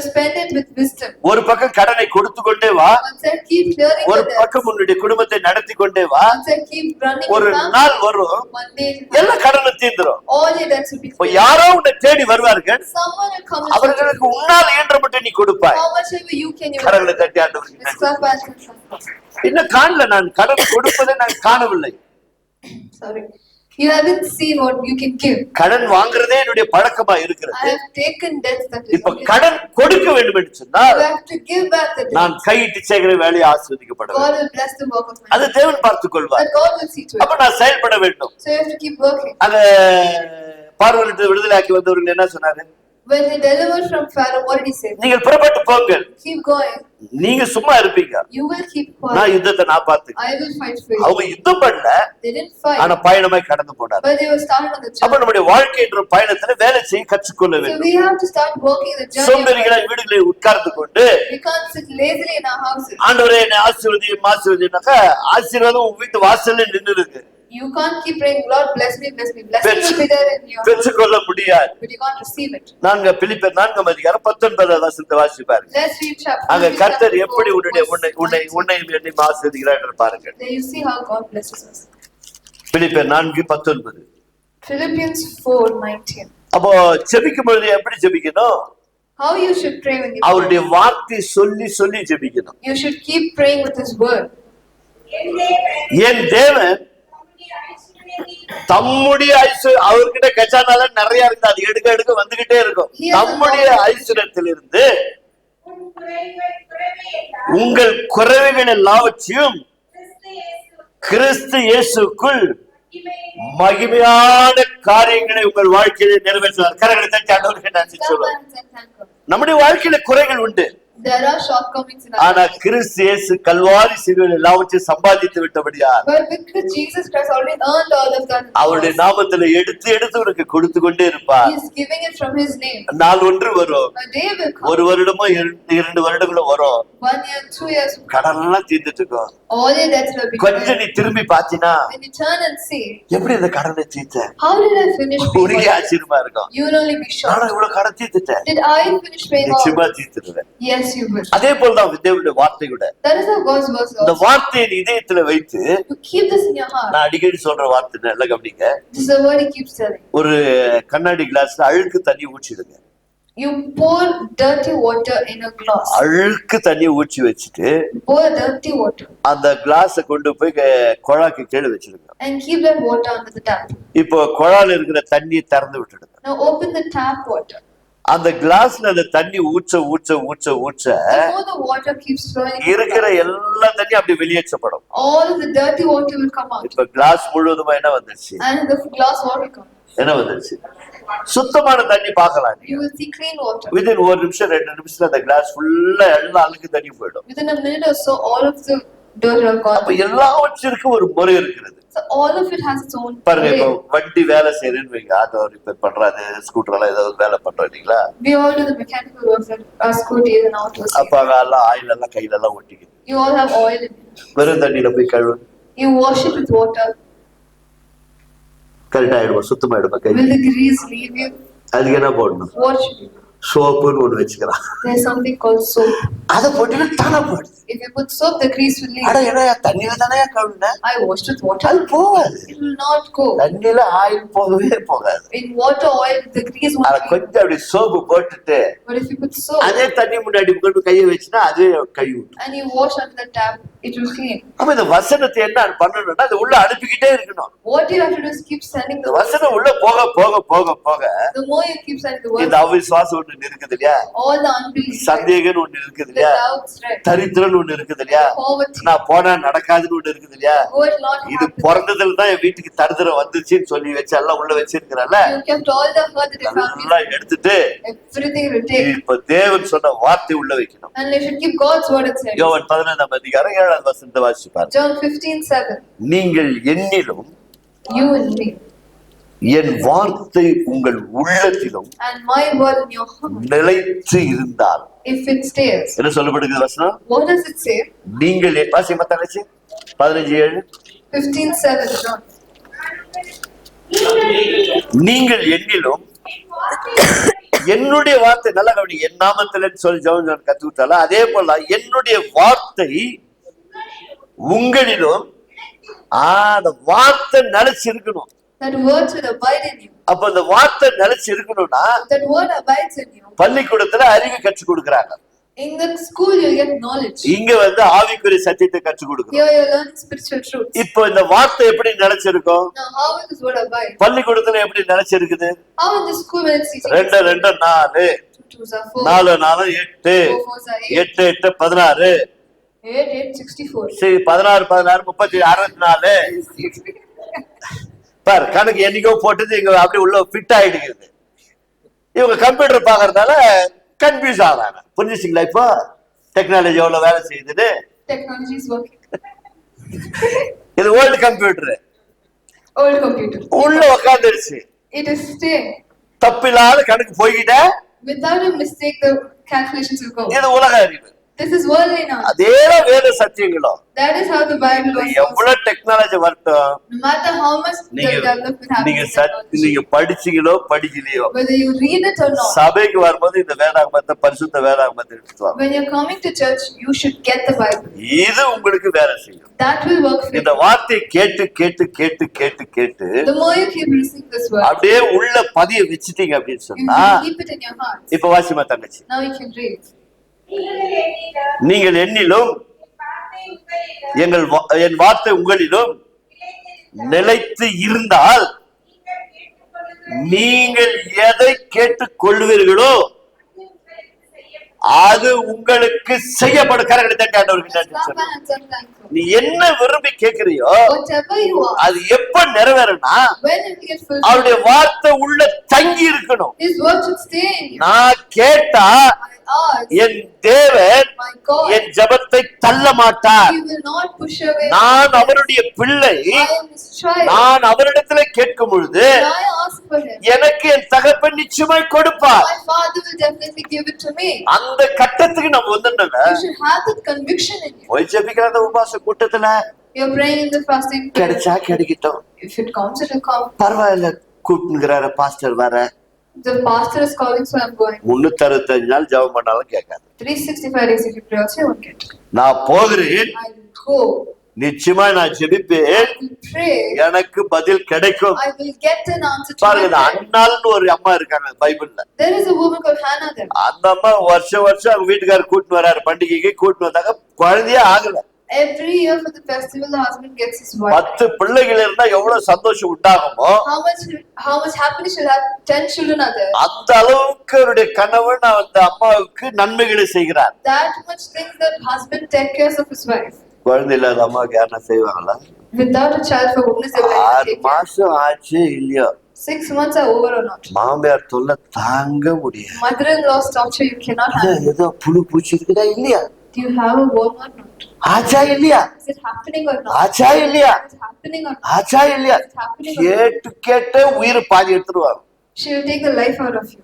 spend it with wisdom. ஒரு பக்கம் கடனை கொடுத்து கொண்டே வா, One side, keep clearing ஒரு the debts. பக்கம் உன்னுடைய குடும்பத்தை நடத்தி கொண்டே வா. One side, keep running ஒரு your family. நாள் வரும், One day, எல்லா கடனும் தீர்ந்துரும். all your debts will be இப்ப cleared. யாரோ உன்னை தேடி வருவார்கள், Someone will come and அவர்களுக்கு உன்னால் இயன்ற மட்டும் நீ கொடுப்பாய். how much ever you can, you will. கடவுளை தட்டி ஆண்டவருக்கு Let's நன்றி. clap hands and clap. இன்னும் காணல, நான் கடன் கொடுப்பதை நான் காணவில்லை. Sorry. You haven't seen what you can give. கடன் வாங்குறதே என்னுடைய பழக்கமா I இருக்கிறது. have taken debts that is இப்ப given. கடன் கொடுக்க வேண்டும் என்று சொன்னால் You have to give back the debt. நான் கையிட்டு செய்கிற வேலையை ஆசீர்வதிக்கப்பட வேண்டும். God will bless the work of my அது hand. தேவன் பார்த்துக் கொள்வார். But God will see to அப்ப it. நான் செயல்பட வேண்டும். So you have to keep working. அந்த பார்வனிட்டு விடுதலையாக்கி வந்தவர்கள் என்ன சொன்னாரு? When they delivered from Pharaoh, what did he say? நீங்கள் புறப்பட்டு போங்கள், Keep going. நீங்க சும்மா இருப்பீங்க, You will keep நான் quiet. யுத்தத்தை நான் பார்த்துக்கிறேன். I will fight for you. அவங்க யுத்தம் பண்ணல, They didn't fight, ஆனா பயணமாய் கடந்து போனார். but they were started on the அப்ப journey. நம்முடைய வாழ்க்கை என்ற பயணத்துல வேலை செய்ய கற்றுக்கொள்ள So வேண்டும். we have to start working the journey. of சோம்பேறிகளா life. வீடுகளில் உட்கார்ந்து கொண்டு We can't sit lazily in our houses. ஆண்டவரே என்னை ஆசீர்வதியும் ஆசீர்வதினாக்கா ஆசீர்வாதம் உங்க வீட்டு வாசல்ல நின்று இருக்கு, You can't keep praying, Lord bless me, bless me. Blessing will be there in your house, பெற்றுக்கொள்ள முடியாது. but you can't receive it. பிலிப்பியர் 4:19 வாசிப்பாரு. Let's read chapter. அங்க கர்த்தர் 4, எப்படி உன்னை verse 19. ஆசீர்வதிக்கிறார் என்று பாருங்கள். There you see how God blesses us. பிலிப்பியர் 4:19. Philippians 4:19. அப்போ ஜெபிக்கும் பொழுது எப்படி ஜெபிக்கணும்? How you should pray when you pray. அவருடைய வார்த்தை சொல்லி சொல்லி ஜெபிக்கணும். You should keep praying with His word. என் தேவன் தம்முடைய ஐஸ்வர்யம் அவர்கிட்ட கச்சானால நிறைய இருக்கு, அது எடுக்க எடுக்க வந்துகிட்டே இருக்கும். தம்முடைய ஐஸ்வர்யத்திலிருந்து உங்கள் குறைவுகள் எல்லாவற்றையும் கிறிஸ்து இயேசுக்குள் மகிமையான காரியங்களை உங்கள் வாழ்க்கையில நிறைவேற்றுவார். கரங்களை தட்டி ஆண்டவருக்கு நன்றி சொல்லுவார். நம்முடைய வாழ்க்கையில குறைகள் உண்டு. There are shortcomings in our ஆனா life. கிறிஸ்து இயேசு கல்வாரி சிலுவையில் எல்லாவற்றையும் சம்பாதித்து விட்டபடியார் But because Jesus Christ already earned all of that, அவருடைய நாமத்துல எடுத்து எடுத்து உனக்கு கொடுத்து கொண்டே இருப்பார். He is giving it from His name. நாள் ஒன்று வரும், A day will come. ஒரு வருடமோ இரண்டு வருடங்களும் வரும், 1 year, 2 years. கடனெல்லாம் தீர்ந்துட்டு இருக்கும். All your debts will be கொஞ்சம் paid. நீ திரும்பி பாத்தீனா When you turn and see, எப்படி இந்த கடனை தீர்த்த, how did I finish paying உனக்கே all? ஆச்சரியமா இருக்கும். You will only be shocked. நானும் இவ்வளவு கடன் தீர்த்துட்டேன். Did I finish paying all? நிச்சயமா தீர்த்துடுவேன். Yes, you will. அதே போலதான் தேவனுடைய வார்த்தை கூட. That is how God's words இந்த also. வார்த்தையை நீ இதயத்துல வைத்து, You keep this in your heart. நான் அடிக்கடி சொல்ற வார்த்தை நல்லா கவனிங்க. This is the word He keeps telling. ஒரு கண்ணாடி கிளாஸ்ல அழுக்கு தண்ணி ஊற்றிடுங்க. You pour dirty water in a glass. அழுக்கு தண்ணி ஊற்றி வச்சுட்டு Pour dirty water அந்த கிளாஸ கொண்டு போய் குழாக்கு கீழே வச்சிடுங்க. and keep that water under the tap. இப்போ குழால இருக்கிற தண்ணியை திறந்து விட்டுடுங்க. Now open the tap water. அந்த கிளாஸ்ல அந்த தண்ணி ஊற்ற ஊற்ற ஊற்ற ஊற்ற The more the water keeps flowing, இருக்கிற எல்லா தண்ணியும் அப்படி வெளியேற்றப்படும். all the dirty water will come out. இப்ப கிளாஸ் முழுவதுமா என்ன வந்துருச்சு? And the glass water will come. என்ன வந்துருச்சு? சுத்தமான தண்ணி பார்க்கலாம். You will see clean water. Within ஒரு நிமிஷம் 2 நிமிஷத்துல அந்த கிளாஸ் ஃபுல்லா எல்லா அழுக்கு தண்ணி போயிடும். Within a minute or so, all of the dirt are gone. அப்ப எல்லாவற்றிற்கும் ஒரு முறை இருக்கிறது. So all of it has its own பாருங்க, இப்போ way. வண்டி வேலை செய்யறேன்னு வைங்க, ஆட்டோ ரிப்பேர் பண்றாரு, ஸ்கூட்டர் எல்லாம் ஏதாவது வேலை பண்றோம் இல்லைங்களா? We all do the mechanical works that our scooters and autos. அப்ப அங்க எல்லாம் ஆயில் எல்லாம் கையில எல்லாம் ஒட்டிக்குது. You all have oil in it. வெறும் தண்ணியில போய் கழுவு, You wash it with water. Correct ஆயிடுமா, சுத்தமாயிடுமா கை? Will the grease leave you? அதுக்கு என்ன போடணும்? What should you do? சோப்புன்னு ஒண்ணு வச்சுக்கலாம். There's something called soap. அதை போட்டு தானா போடுது. If you put soap, the grease will leave. அட என்ன தண்ணியில தானே கழுவுன? I washed with water. அது போகாது. It will not go. தண்ணியில ஆயில் போகவே போகாது. In water, oil, the grease அத won't leave. கொஞ்சம் அப்படி சோப்பு போட்டுட்டு But if you put soap அதே தண்ணி முன்னாடி கொண்டு கையை வச்சுனா அதுவே கழுவி விட்டுரும். and you wash under the tap, it will clean. அப்ப இந்த வசனத்தை என்ன பண்ணணும்னா அது உள்ள அனுப்பிக்கிட்டே இருக்கணும். What you have to do is keep sending இந்த the word. வசனம் உள்ள போக போக போக போக The more you keep sending the word, இந்த அவிசுவாசம் ஒண்ணு இருக்குது இல்லையா, all the unbelief, சந்தேகம் ஒண்ணு இருக்குது the இல்லையா, doubts, right? தரித்திரம் ஒண்ணு இருக்குது இல்லையா, Poverty, நான் போனா நடக்காதுன்னு ஒண்ணு இருக்குது இல்லையா, will not இது happen. பிறந்ததுல தான் என் வீட்டுக்கு தரித்திரம் வந்துச்சுன்னு சொல்லி வச்சு எல்லாம் உள்ள வச்சிருக்கிறல்ல, You kept all the hurt that you found, எல்லாம் எடுத்துட்டு everything will take. இப்ப தேவன் சொன்ன வார்த்தை உள்ள வைக்கணும். And you should keep God's word inside. யோவான் 15 அதிகாரம் 7 வசனத்தை வாசிப்பார். John 15:7. நீங்கள் என்னிலும் You and me, என் வார்த்தை உங்கள் உள்ளத்திலும் and my word in your heart, நிலைத்து இருந்தால், if it stays. என்ன சொல்லப்படுகிறது வசனம்? What does it say? நீங்கள் வாசி மத்தேயு 15:7. 15:7, John. நீங்கள் என்னிலும் என்னுடைய வார்த்தை, நல்லா கவனிங்க, என் நாமத்துல சொல்லி ஜெபம் கத்துக்கிட்டால அதே போல என்னுடைய வார்த்தை உங்களிலும் அந்த வார்த்தை நிலைச்சு இருக்கணும். That word should abide in you. அப்ப அந்த வார்த்தை நிலைச்சு இருக்கணும்னா That word abides in you. பள்ளிக்கூடத்துல அறிவு கற்றுக் கொடுக்கறாங்க. In the school, you'll get knowledge. இங்க ஆவிக்குரிய சத்தியத்தை கற்றுக் கொடுக்கறோம். Here, you're learning spiritual truths. இப்போ இந்த வார்த்தை எப்படி நிலைச்சிருக்கும்? Now, how will this word abide? பள்ளிக்கூடத்துல எப்படி நிலைச்சிருக்குது? How in the school when it's teaching? 2 2 4 2 2 are 4. 4 4 8 4 4 are 8. 8 8 16 8 8 64. சரி 16 16 30 64 பார், கணக்கு என்னைக்கோ போட்டது இங்க அப்படியே உள்ள ஃபிட் ஆயிடுகிறது. இவங்க கம்ப்யூட்டர் பாக்குறதால கன்ஃபியூஸ் ஆகிறாங்க. புரிஞ்சுச்சிங்களா? இப்போ டெக்னாலஜி எவ்வளவு வேலை செய்யுதுன்னு. Technology is working. இது ஓல்டு கம்ப்யூட்டர், Old computer. உள்ள உக்காந்துருச்சு. It is staying. தப்பில்லாத கணக்கு போய்கிட்ட, Without a mistake, the calculations will go. இது உலக அறிவு. This is worldly now. அதே வேத சத்தியங்களும் That is how the Bible was. எவ்வளவு டெக்னாலஜி வரட்டும், No matter how much the நீங்க development நீங்க happens, in technology, நீங்க படிச்சீங்களோ படிக்கலையோ, whether you read it or not, சபைக்கு வரும்போது இந்த வேதாகமத்தை, பரிசுத்த வேதாகமத்தை எடுத்துட்டு வாங்க. when you're coming to church, you should get the Bible. இது உங்களுக்கு வேலை செய்யும். That will work for you. இந்த வார்த்தையை கேட்டு கேட்டு கேட்டு கேட்டு கேட்டு The more you keep receiving this word, அப்படியே உள்ள பதிய வச்சுட்டீங்க அப்படின்னு you சொன்னா, can keep it in your heart. இப்ப வாசிமா தங்கச்சி, Now you can read. நீங்கள் என்னிலும் என் வார்த்தை உங்களிலும் நிலைத்து இருந்தால் நீங்கள் எதை கேட்டுக் கொள்வீர்களோ அது உங்களுக்கு செய்யப்படும். கரங்களை Clap தட்டி our hands and thank God. நீ என்ன விரும்பி கேட்கிறியோ Whatever you are, அது எப்ப நிறைவேறும்னா when it gets fulfilled, அவருடைய வார்த்தை உள்ள தங்கி இருக்கணும். His word should stay in you. நான் கேட்டா I ask, என் தேவன் my God, என் ஜெபத்தை தள்ள மாட்டார். He will not push away. நான் அவருடைய பிள்ளை. I am His child. நான் அவரிடத்துல கேட்கும் பொழுது When I ask for Him, எனக்கு என் தகப்பன் நிச்சயமாய் கொடுப்பார். my Father will definitely give it to me. அந்த கட்டத்துக்கு நம்ம வந்துட்டோங்க. You should have that conviction in you. போய் ஜெபிக்கிற அந்த உபவாச கூட்டத்துல You're praying in the fasting prayer. கிடைச்சா கிடைக்கட்டும், If it comes, it will come. பரவாயில்ல, கூட்டுங்கிறார பாஸ்டர் வர The pastor is calling, so I'm going. 365 நாள் ஜெபம் பண்ணாலும் கேட்காது. 365 days if you pray also, you won't get it. நான் போகிறேன், I will go. நிச்சயமா நான் ஜெபிப்பேன், I will pray. எனக்கு பதில் கிடைக்கும். I will get an answer to பாருங்க, my prayer. அண்ணாள்னு ஒரு அம்மா இருக்காங்க பைபிள்ல. There is a woman called Hannah there. அந்த அம்மா வருஷம் அவங்க வீட்டுக்காரர் கூட்டிட்டு வராரு, பண்டிகைக்கு கூட்டிட்டு வந்தாங்க, குழந்தையே ஆகல. Every year for the festival, the husband gets his wife. 10 பிள்ளைகள் இருந்தா எவ்வளவு சந்தோஷம் உண்டாகுமோ How much happiness she'll have. 10 children are there. அந்த அளவுக்கு அவருடைய கணவன் அந்த அம்மாவுக்கு நன்மைகளை செய்கிறார். That much things that husband take care of his wife. குழந்தை இல்லாத அம்மாவுக்கு யாருன்னா செய்வாங்களா? Without a child for woman, they will 6 take care. மாசம் ஆச்சு இல்லையோ, 6 months are over or not. மாமியார் தொல்லை தாங்க முடியாது. Mother-in-law's torture you cannot handle. ஏதோ புழு பூச்சி இருக்குதா இல்லையா, Do you have a worm or not? ஆச்சா இல்லையா, Is it happening or not? ஆச்சா இல்லையா, Is it happening or not? ஆச்சா இல்லையா, Is it happening or not? கேட்டு உயிர் பாதி எடுத்துருவாங்க. She will take the life out of you.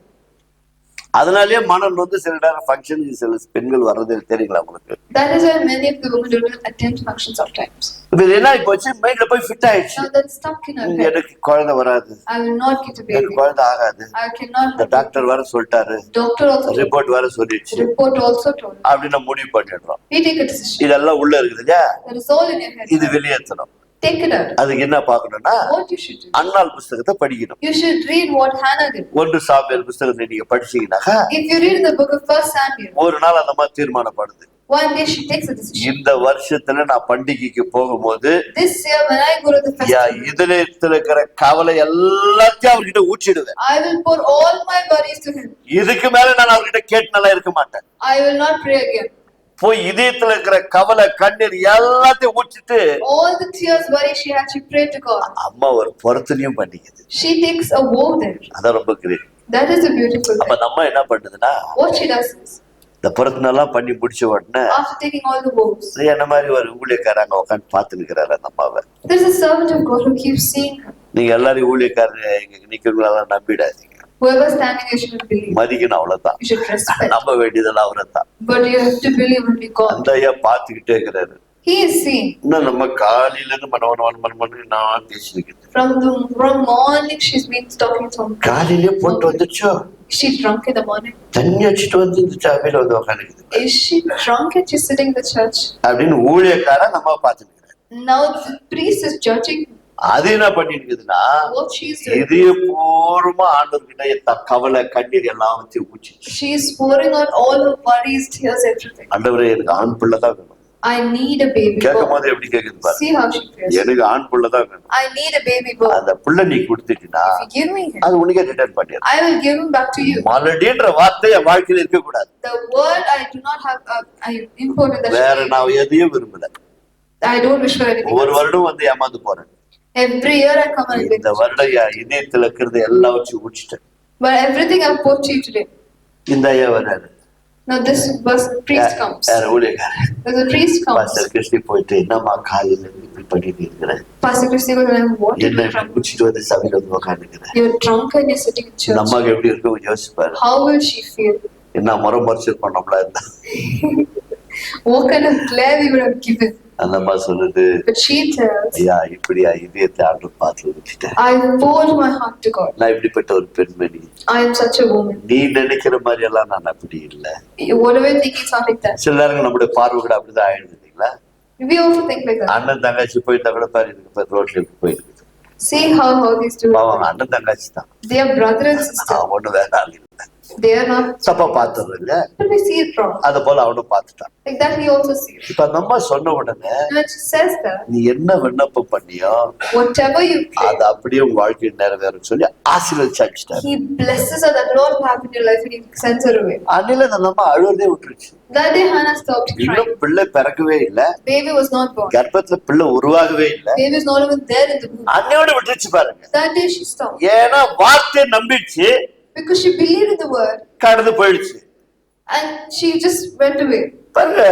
அதனாலயே மனம் வந்து சில நேரம் ஃபங்க்ஷன் சில பெண்கள் வர்றது தெரியுங்களா உங்களுக்கு? That is why many of the women do not attend functions sometimes. இது என்ன போச்சு, மைண்ட்ல போய் ஃபிட் ஆயிடுச்சு. Now that's stuck in her head. எனக்கு குழந்தை வராது, I will not get a எனக்கு baby. குழந்தை ஆகாது, I cannot. இந்த டாக்டர் வர சொல்லிட்டாரு, Doctor also. ரிப்போர்ட் வர சொல்லிடுச்சு Report also told. அப்படின்னு முடிவு பண்ணிடுறோம். We take a decision. இதெல்லாம் உள்ள இருக்குது இல்லையா, That is all in your head. இது வெளியேற்றணும். Take it out. அதுக்கு என்ன பார்க்கணும்னா What you should do? அன்னாள் புஸ்தகத்தை படிக்கணும். You should read what Hannah did. 1 Samuel புஸ்தகத்தை நீங்க படிச்சீங்கன்னாக்கா If you read in the book of 1 Samuel, ஒரு நாள் அந்த மாதிரி தீர்மானப்படுது, one day she takes a decision. இந்த வருஷத்துல நான் பண்டிகைக்கு போகும்போது This year when I go to the festival, இதயத்துல இருக்கிற கவலை எல்லாத்தையும் அவர்கிட்ட ஊற்றிடுவேன். I will pour all my worries to him. இதுக்கு மேல நான் அவர்கிட்ட கேட்டு நல்லா இருக்க மாட்டேன். I will not pray again. போய் இதயத்துல இருக்கிற கவலை கண்ணீர் எல்லாத்தையும் ஊற்றிட்டு All the tears, worry she had, she prayed to God. அம்மா ஒரு பொருத்தனையும் பண்ணிக்குது. She takes a vow there. அதான் ரொம்ப great. That is a beautiful அப்ப thing. அந்த அம்மா என்ன பண்ணுதுன்னா, What she does is, இந்த பொருத்தனெல்லாம் பண்ணி முடிச்ச உடனே after taking all the vows, என்ன மாதிரி ஒரு ஊழியக்காரங்க உட்காந்து பார்த்து நிக்கிறாரு அந்த அம்மாவை. there's a servant of God who keeps seeing her. நீங்க எல்லாரும் ஊழியக்காரர் இங்க நிக்கிறவங்களெல்லாம் நம்பிடாதீங்க, Whoever is standing there should believe. மதிக்கணும், அவ்வளவுதான். You should respect. நம்ப வேண்டியதெல்லாம் அவரை தான். But you have to believe only God. அந்த ஐயா பார்த்துக்கிட்டே இருக்கிறாரு. He is seeing. இன்னும் நம்ம காலையில இருந்து மனவன் நான் பேசிருக்குது. From morning she's been talking to him. காலையிலே போட்டு வந்துச்சோ, Is she drunk in the morning? தண்ணி வச்சுட்டு வந்து இந்த சாவையில வந்து உட்காந்துக்குது Is she drunk and she's sitting in the church? அப்படின்னு ஊழியக்காரன் நம்ம பார்த்துக்கிறாரு. Now the priest is judging அது என்ன பண்ணிட்டு இருக்குதுன்னா, what she is doing. இதயபூர்வமா ஆண்டவர்கிட்ட கவலை கண்ணீர் எல்லாத்தையும் ஊற்றி, She is pouring out all her worries, tears, everything. ஆண்டவரே எனக்கு ஆண் பிள்ளை தான் வேணும். I need a baby கேட்கும் boy. போது எப்படி கேக்குது பாரு, See how she prays. எனக்கு ஆண் பிள்ளை தான் வேணும். I need a baby boy. அந்த பிள்ளை நீ கொடுத்துட்டீங்கன்னா If you give me him, அது உனக்கே ரிட்டர்ன் பண்ணிடு. I will give him back to you. மலடின்ற வார்த்தை என் வாழ்க்கையில இருக்க கூடாது. The word I do not have, I imported that. வேற நான் எதையும் விரும்பல. I don't wish for anything. ஒரு else. வருடம் வந்து ஏமாந்து போறேன். Every year I come and இந்த live. வருடம் என் இதயத்துல இருக்கிறது எல்லாம் வச்சு ஊச்சிட்டேன். But everything I've poured to you today. இந்த ஐயா வர்றாரு. Now this priest comes. வேற ஊழியக்காரன். There's a priest comes. Pastor Christy போயிட்டு என்னம்மா காலையில இருந்து இப்படி பண்ணிட்டு இருக்கிறேன், Pastor Christy goes, what என்ன you இப்படி drunk? குடிச்சிட்டு வந்து சபையில வந்து உட்காந்துக்கிறேன். You're drunk and you're sitting in இந்த church. அம்மாக்கு எப்படி இருக்கும் யோசிப்பாரு. How will she feel? என்ன மறுமரிச்சல் பண்ணோம்ல இருந்தா What kind of glare we would have given? அந்த அம்மா சொல்லுது, But she tells, ஐயா இப்படியா இதயத்தை ஆண்டு பார்த்து வச்சுட்டேன், I poured my heart to God. நான் இப்படிப்பட்ட ஒரு பெண்மணி, I am such a woman. நீ நினைக்கிற மாதிரி எல்லாம் நான் அப்படி இல்லை. Whatever you think, it's not like that. சில நேரங்கள் நம்முடைய பார்வை கூட அப்படிதான் ஆயிடுது இல்லைங்களா. We also think like that. அண்ணன் தங்கச்சி போயிருந்தா கூட பாரு, இதுக்கு ரோட்ல போயிருக்கு. See how these two பாவம் அண்ணன் தங்கச்சி தான், they are brother and sister. ஒண்ணு வேற ஆள் இல்லை. They are not. தப்பா பார்த்தது இல்ல, But we see it wrong. அத போல அவனும் பார்த்துட்டான். Like that, we also see it. இப்ப அந்த அம்மா சொன்ன உடனே And when she says that, நீ என்ன விண்ணப்பம் பண்ணியோ whatever you pray, அது அப்படியே உங்க வாழ்க்கையில் நிறைவேறும் சொல்லி ஆசீர்வதிச்சாச்சு. He blesses her. That Lord will happen in your life, and He sends her away. அன்னில அந்த அம்மா அழுவதே விட்டுருச்சு. That day, Hannah stopped இன்னும் crying. பிள்ளை பிறக்கவே இல்ல, Baby was not born. கர்ப்பத்துல பிள்ளை உருவாகவே இல்ல, Baby is not even there in the womb. அன்னையோட விட்டுருச்சு பாருங்க. That day, she stopped ஏன்னா வார்த்தை நம்பிச்சு because she believed in the word, கடந்து போயிடுச்சு and she just went away. பாருங்க.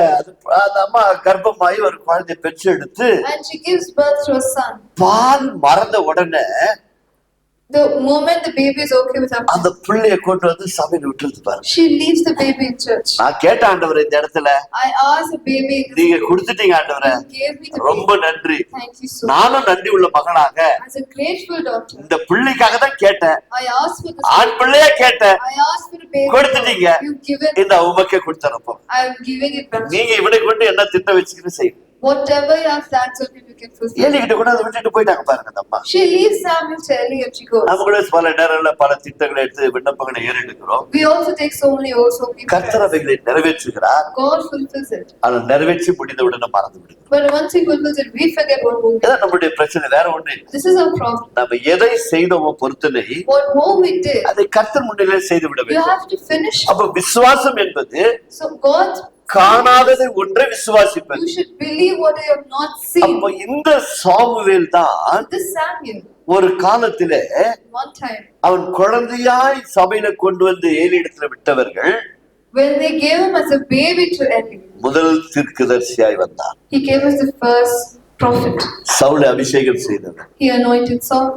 அந்த அம்மா கர்ப்பமாயி ஒரு குழந்தைய பெற்று எடுத்து And she gives birth to a son. பால் மறந்த உடனே The moment the baby is okay with her, அந்த பிள்ளைய கொண்டு வந்து சபையில விட்டுருது பாருங்க. she leaves the baby in church. நான் கேட்ட ஆண்டவரே, இந்த இடத்துல I asked the baby, நீங்க கொடுத்துட்டீங்க ஆண்டவரே, You gave me the ரொம்ப baby. நன்றி. Thank you so much. நானும் நன்றி உள்ள மகனாக As a grateful daughter, இந்த பிள்ளைக்காக தான் கேட்டேன், I asked for the ஆண் பிள்ளைய கேட்டேன், I asked for the baby. கொடுத்துட்டீங்க. You've given. இந்த உமக்கே கொடுத்துறப்போ I am giving it back. நீங்க இவனை கொண்டு என்ன திட்டம் வச்சுக்கிட்டு செய்யும். Whatever your plans are, you can fulfill. ஏலிகிட்ட கூட அதை விட்டுட்டு போயிட்டாங்க பாருங்க அந்த அம்மா. She leaves Samuel to Eli and she goes. நம்ம கூட பல நேரங்கள்ல பல திட்டங்களை எடுத்து விண்ணப்பங்களை ஏறெடுக்கிறோம். We also take so many also people. கர்த்தர் அவைகளை நிறைவேற்றுகிறார். God fulfills it. அதை நிறைவேற்றி முடிந்தவுடனே மறந்து விடுங்க. But once He fulfills it, we forget what we did. இதான் நம்மளுடைய பிரச்சனை, வேற ஒண்ணு இல்லை. This is our problem. நம்ம எதை செய்தோமோ பொறுத்தனை What more we did, அதை கர்த்தர் முன்னிலே செய்து விட you வேண்டும். have to finish. அப்ப விசுவாசம் என்பது So God, காணாததை ஒன்றை விசுவாசிப்பது. you should believe what you have not seen. அப்ப இந்த சாமுவேல் தான் This Samuel, ஒரு காலத்திலே one time, அவன் குழந்தையாய் சபையில கொண்டு வந்து ஏலி இடத்துல விட்டவர்கள் when they gave him as a baby to Eli, முதல் தீர்க்கதரிசியாய் வந்தான். he gave us the first prophet. சவுலை அபிஷேகம் செய்தவர், He anointed Saul.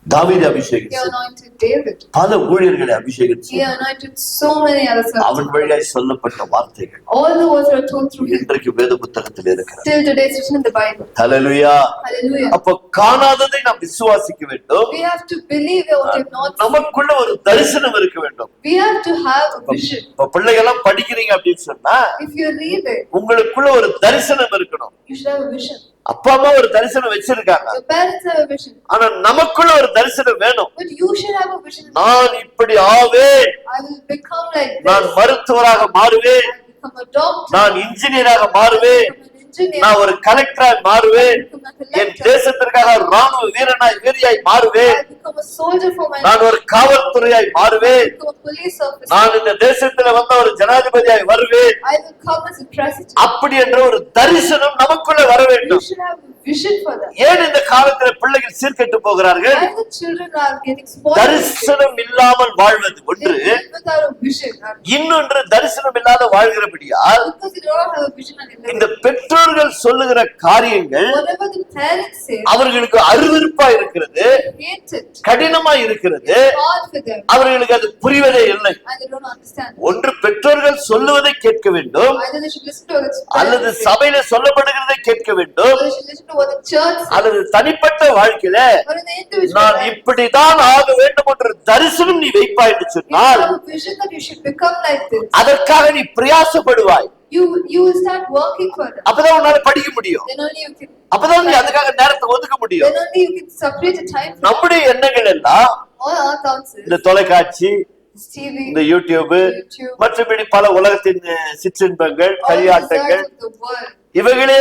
தாவீதை அபிஷேகம் He செய்தவர், anointed David. பல ஊழியர்களை அபிஷேகம் He செய்தவர். anointed so many other அவன் servants. வழியாய் சொல்லப்பட்ட வார்த்தைகள் All the words are told through him. இன்றைக்கு வேத புத்தகத்தில் இருக்கிறது. Till today, it's written in the Bible. Hallelujah. Hallelujah. அப்ப காணாததை நாம் விசுவாசிக்க வேண்டும். We have to believe what we have not seen. நமக்குள்ள ஒரு தரிசனம் இருக்க வேண்டும். We have to have a vision. இப்ப பிள்ளைகள் எல்லாம் படிக்கிறீங்க அப்படின்னு சொன்னா If you read it, உங்களுக்குள்ள ஒரு தரிசனம் இருக்கணும். you should have a vision. அப்பா அம்மா ஒரு தரிசனம் வச்சிருக்காங்க, Your parents have a vision. ஆனா நமக்குள்ள ஒரு தரிசனம் வேணும். But you should have a vision. நான் இப்படி ஆவேன், I will become like நான் this. மருத்துவராக மாறுவேன், I will become a doctor. நான் இன்ஜினியராக மாறுவேன், I will become an engineer. நான் ஒரு கலெக்டராய் மாறுவேன், I will become a N collector. தேசத்திற்காக ராணுவ வீரனாய் மாறுவேன், I will become a soldier for my நான் ஒரு காவல்துறையாய் I will மாறுவேன், become a police officer. நான் இந்த தேசத்துல வந்த ஒரு ஜனாதிபதியாய் வருவேன். I will come as a president. அப்படி என்ற ஒரு தரிசனம் நமக்குள்ள வர You வேண்டும். should have a vision for that. ஏன் இந்த காலத்துல பிள்ளைகள் சீர்கெட்டு போகிறார்கள்? Why the children are getting spoiled? தரிசனம் இல்லாமல் வாழ்வது They ஒன்று, live without a vision. இன்னொன்று தரிசனம் இல்லாத வாழ்கிறபடியால் Because they don't have a vision and they இந்த live. பெற்றோர்கள் சொல்லுகிற காரியங்கள் Whatever the parents say, அவர்களுக்கு அருவருப்பா இருக்கிறது, they hate it. கடினமா இருக்கிறது, It's hard for them அவர்களுக்கு அது புரிவதே இல்லை. and they don't understand. ஒன்று பெற்றோர்கள் சொல்லுவதை கேட்க வேண்டும், Either they should listen to what the அல்லது parents say, சபையில சொல்லப்படுகிறதை கேட்க வேண்டும், or they should listen to what the church says, அல்லது தனிப்பட்ட வாழ்க்கையில or in the individual நான் life. இப்படித்தான் ஆக வேண்டும் என்ற தரிசனம் நீ வைப்பாய் என்று You சொன்னால் have a vision that you should become like this. அதற்காக நீ பிரயாசப்படுவாய். You will start working for that. அப்பதான் உன்னால படிக்க முடியும், Then only you can. அப்பதான் நீ அதுக்காக நேரத்தை ஒதுக்க முடியும். Then only you can separate the time. For நம்முடைய எண்ணங்கள் எல்லாம் all our thoughts is இந்த தொலைக்காட்சி, TV, இந்த யூடியூப், YouTube, மற்றபடி பல உலகத்தின் சிற்றின்பங்கள், all the களியாட்டங்கள், desires of the world. இவைகளே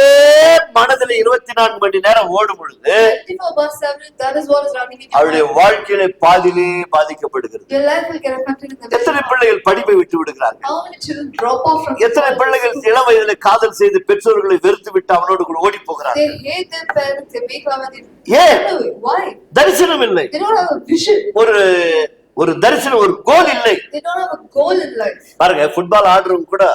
மனதில் 24 மணி நேரம் ஓடும் பொழுது 24/7, that is what is running in your அவருடைய mind. வாழ்க்கையில பாதியிலே பாதிக்கப்படுகிறது. Your life will get affected in the எத்தனை vision. பிள்ளைகள் படிப்பை விட்டு விடுகிறார்கள்? How many children drop off from எத்தனை school? பிள்ளைகள் இளம் வயதில காதல் செய்து பெற்றோர்களை வெறுத்து விட்டு அவனோடு கூட ஓடி போகிறார்கள்? They hate their parents, they make love and they ஏன்? run away. Why? தரிசனம் இல்லை, They don't have a vision. ஒரு தரிசனம், ஒரு கோல் இல்லை. They don't have a goal in life. பாருங்க, ஃபுட்பால் ஆடுறவங்க கூட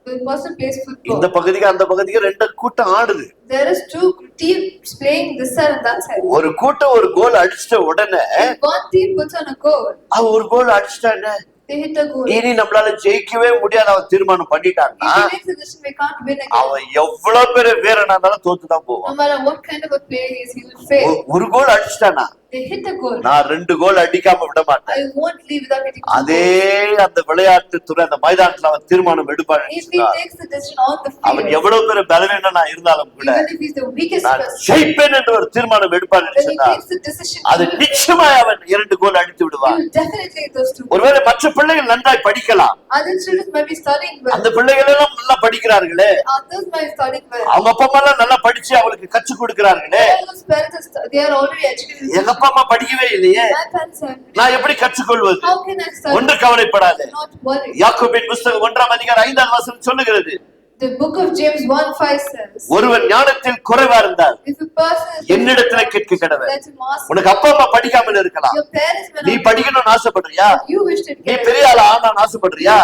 The person plays இந்த football. பகுதிக்கு அந்த பகுதிக்கு ரெண்டு கூட்டம் ஆடுது. There is two teams playing this side and that side. ஒரு கூட்டம் ஒரு கோல் அடிச்சிட்ட உடனே If one team puts on a goal, அவன் ஒரு கோல் அடிச்சிட்டானே, they hit a goal. இனி நம்மளால ஜெயிக்கவே முடியாது அவன் தீர்மானம் பண்ணிட்டான்னா If he makes a decision, we can't win again. அவன் எவ்வளவு பெரிய வீரனா இருந்தாலும் தோத்துதான் No போவான். matter what kind of a player he is, he will fail. ஒரு கோல் அடிச்சிட்டானா, They hit a goal. நான் 2 கோல் அடிக்காம விட மாட்டேன். I won't leave without getting two அதே goals. அந்த விளையாட்டு துறை அந்த மைதானத்துல அவன் தீர்மானம் எடுப்பான். If he takes the decision on the அவன் field, எவ்வளவு பெரிய பலவீனனா இருந்தாலும் கூட even if he's the weakest நான் person, ஜெயிப்பேன் என்று ஒரு தீர்மானம் எடுப்பான் when he takes the decision, அது he will நிச்சயமாய் அவன் 2 கோல் அடித்து he விடுவான். will definitely hit those two goals. ஒருவேளை மற்ற பிள்ளைகள் நன்றாய் படிக்கலாம், Other children might be studying well. அந்த பிள்ளைகள் எல்லாம் நல்லா படிக்கிறார்களே, Others might be studying well. அவங்க அப்பா அம்மா எல்லாம் நல்லா படிச்சு அவளுக்கு கற்றுக் கொடுக்கிறார்களே, All those parents they are already educated. எங்க அப்பா அம்மா படிக்கவே இல்லையே, My parents have. நான் எப்படி கற்றுக்கொள்வது? How can I study? ஒன்று கவலைப்படாதே. Not worry. யாக்கோபின் புத்தகம் 1:5 சொல்லுகிறது, The book of James 1:5 says, ஒருவன் ஞானத்தில் குறைவா இருந்தால் if a person is என்னிடத்துல கேட்க கடவை. let him ask. உனக்கு அப்பா அம்மா படிக்காமல் இருக்கலாம், Your parents may நீ not. படிக்கணும்னு ஆசைப்படுறியா? You wish to நீ get. பெரிய ஆளா ஆனான்னு ஆசைப்படுறியா?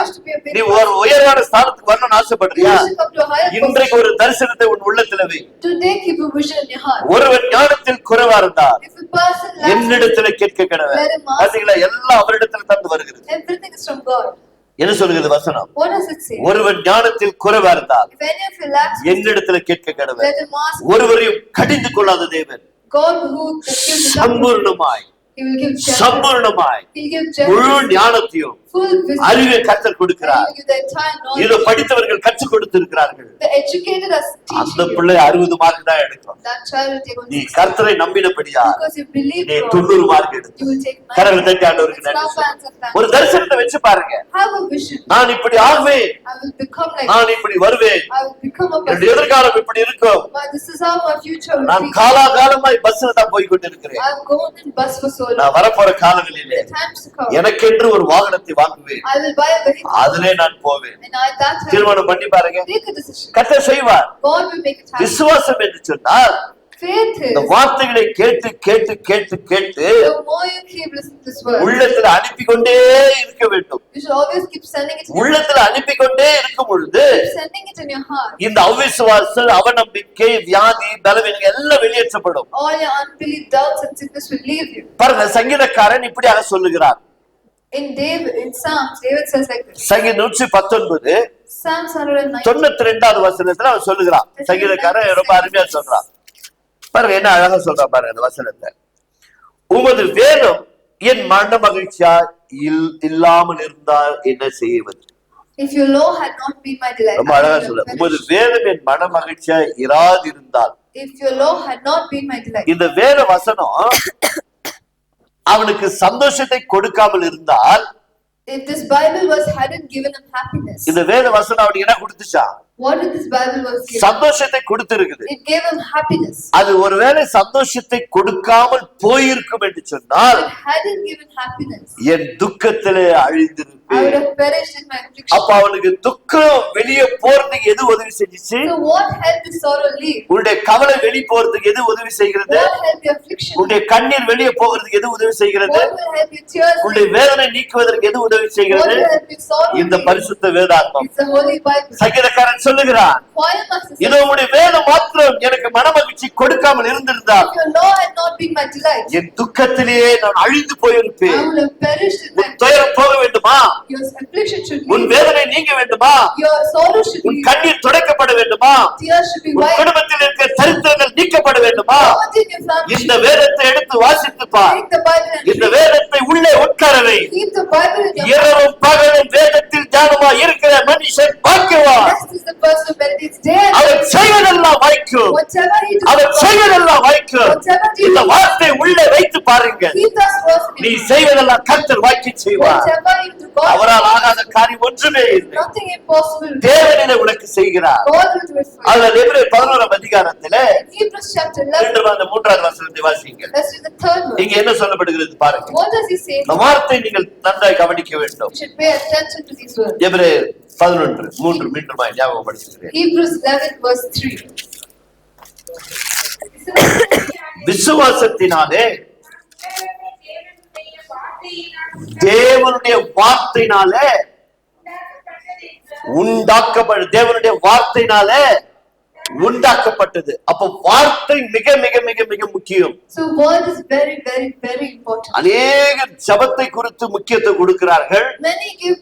நீ ஒரு உயர்வான ஸ்தானத்துக்கு வரணும்னு You ஆசைப்படுறியா? wish to come to a higher இன்றைக்கு position. ஒரு தரிசனத்தை உன் உள்ளத்துல வை. Today keep a vision in your heart. ஒருவன் ஞானத்தில் குறைவா இருந்தால் If a person lacks, என்னிடத்துல கேட்க கடவை. let him ask. பாத்தீங்களா, எல்லாம் அவரிடத்துல தந்து வருகிறது. Everything is from God. என்ன சொல்லுகிறது வசனம்? What does it say? ஒருவன் ஞானத்தில் குறைவா இருந்தால் If any of you lacks, என்னிடத்துல கேட்க கடவை. let him ask. ஒருவரையும் கடிந்து கொள்ளாத தேவன் God who gives the சம்பூர்ணமாய் He will give justice. சம்பூர்ணமாய் He will give முழு justice. ஞானத்தையும் Full wisdom. அறிவை கற்றுக் He கொடுக்கிறார். will give the entire knowledge. இதை படித்தவர்கள் கற்றுக் கொடுத்திருக்கிறார்கள். The educated are அந்த teaching you. பிள்ளை 60 மார்க் தான் எடுக்கும். That child will take on நீ 60. கர்த்தரை நம்பினபடியா Because you believe நீ God. 90 மார்க் எடுத்து You will take 90. கடவுள் தட்டி ஆண்டவருக்கு It's நன்றி not சொல்லு. fans of thanks. ஒரு தரிசனத்தை வச்சு பாருங்க. Have a vision. நான் இப்படி ஆகுவேன், I will become like நான் இப்படி வருவேன், I will become a என்னுடைய person. எதிர்காலம் இப்படி இருக்கும். But this is how my future will நான் be. காலாகாலமாய் பஸ்ல தான் போய் கொண்டிருக்கிறேன். I have gone in bus for so long. நான் வரப்போற காலங்களிலே The times to come. எனக்கென்று ஒரு வாகனத்தை வாங்குவேன், I will buy a vehicle. அதிலே நான் போவேன். And at that time, தீர்மானம் பண்ணி பாருங்க, take a decision. கர்த்தர் செய்வார். God will make it happen. விசுவாசம் என்று சொன்னால் Faith இந்த is வார்த்தைகளை கேட்டு கேட்டு கேட்டு கேட்டு the more you keep listening to this word, உள்ளத்துல அனுப்பி கொண்டே இருக்க வேண்டும். you should always keep sending it in your உள்ளத்துல அனுப்பி கொண்டே இருக்கும் பொழுது keep sending it in your heart. இந்த அவிசுவாசம், அவநம்பிக்கை, வியாதி, பலவீனங்கள் எல்லாம் வெளியேற்றப்படும். All your unbelief, doubts, and sickness will leave you. பாருங்க, சங்கீதக்காரன் இப்படியாக சொல்லுகிறார். In Psalms, David says like this. சங்கீதம் 119 Psalms 119. 92வது வசனத்துல அவன் சொல்லுகிறான். சங்கீதக்காரன் ரொம்ப அருமையா சொல்றான். பாருங்க என்ன அழகா சொல்றான் பாருங்க அந்த வசனத்தை. உமது வேதம் என் மன மகிழ்ச்சியா இல்லாமல் இருந்தால் என்ன செய்வது? If your law had not been my delight, ரொம்ப அழகா சொல்ல. உமது வேதம் என் மன மகிழ்ச்சியா இராதிருந்தால். if your law had not been my delight, இந்த வேத வசனம் அவனுக்கு சந்தோஷத்தை கொடுக்காமல் இருந்தால், if this Bible hadn't given him happiness, இந்த வேத வசனம் அவனுக்கு என்ன கொடுத்துச்சா? what did this Bible was given? சந்தோஷத்தை கொடுத்திருக்குது. It gave him happiness. அது ஒருவேளை சந்தோஷத்தை கொடுக்காமல் போயிருக்கும் என்று சொன்னால், It hadn't given happiness, N துக்கத்திலே I would அழிந்திருப்பேன். have perished in my affliction. அப்ப அவனுக்கு துக்கம் வெளியே போறதுக்கு எது உதவி செஞ்சுச்சு? So what helped the sorrow leave? உன்னுடைய கவலை வெளியே போறதுக்கு எது உதவி செய்கிறது? What helped the affliction? உன்னுடைய கண்ணீர் வெளியே போகிறதுக்கு எது உதவி செய்கிறது? What will help your tears? உன்னுடைய வேதனை நீக்குவதற்கு எது உதவி What செய்கிறது? will help your sorrow இந்த leave? பரிசுத்த வேதாகமம். It's the Holy Bible. சங்கீதக்காரன் சொல்லுகிறான், Choir master says, இதோ உன்னுடைய வேதம் மாத்திரம் எனக்கு மனமகிழ்ச்சி கொடுக்காமல் இருந்திருந்தால், if your law had not been my delight, என் துக்கத்திலேயே நான் அழிந்து I போயிருப்பேன். would have perished in my உன் துயரம் போக வேண்டுமா? Your affliction should உன் leave. வேதனை நீங்க வேண்டுமா? Your sorrow should உன் leave. கண்ணீர் துடைக்கப்பட வேண்டுமா? Tears should be உன் wiped. குடும்பத்தில் இருக்கிற தரித்திரங்கள் நீக்கப்பட வேண்டுமா? Poverty in your family இந்த should வேதத்தை எடுத்து வாசித்து பார். take the Bible and இந்த read. வேதத்தை உள்ளே உட்காரவை. Keep the Bible in your heart. இரவும் பகலும் வேதத்தில் தியானமா இருக்கிற மனுஷன் பாக்கியவான். Blessed is the person who meditates day and our night. செய்வதெல்லாம் வாய்க்கும். Whatever he does, அவர் செய்வதெல்லாம் வாய்க்கும். whatever he இந்த does, வார்த்தை உள்ளே வைத்து பாருங்க. keep that verse in நீ your heart. செய்வதெல்லாம் கர்த்தர் வாய்க்க செய்வார். Whatever you do, God அவரால் ஆகாத காரியம் ஒன்றுமே இல்லை. nothing impossible. தேவன் இதை உனக்கு செய்கிறார். God will do it for you. அதுல எபிரேயர் 11ஆம் அதிகாரத்திலே In Hebrews chapter 11, 3வது வசனத்தை வாசிங்க. let's read the third verse. இங்க என்ன சொல்லப்படுகிறது பாருங்க. What does he say? இந்த வார்த்தை நீங்கள் நன்றாய் கவனிக்க வேண்டும். You should pay attention to these words. எபிரேயர் 11:3 மீண்டுமாய் ஞாபகப்படுத்துகிறேன். Hebrews 11 verse 3. விசுவாசத்தினாலே தேவனுடைய வார்த்தையினாலே தேவனுடைய வார்த்தையினாலே உண்டாக்கப்பட்டது. அப்ப வார்த்தை மிக மிக மிக மிக முக்கியம். So word is very very very important. அநேக ஜெபத்தை குறித்து முக்கியத்துவம் கொடுக்கிறார்கள். Many give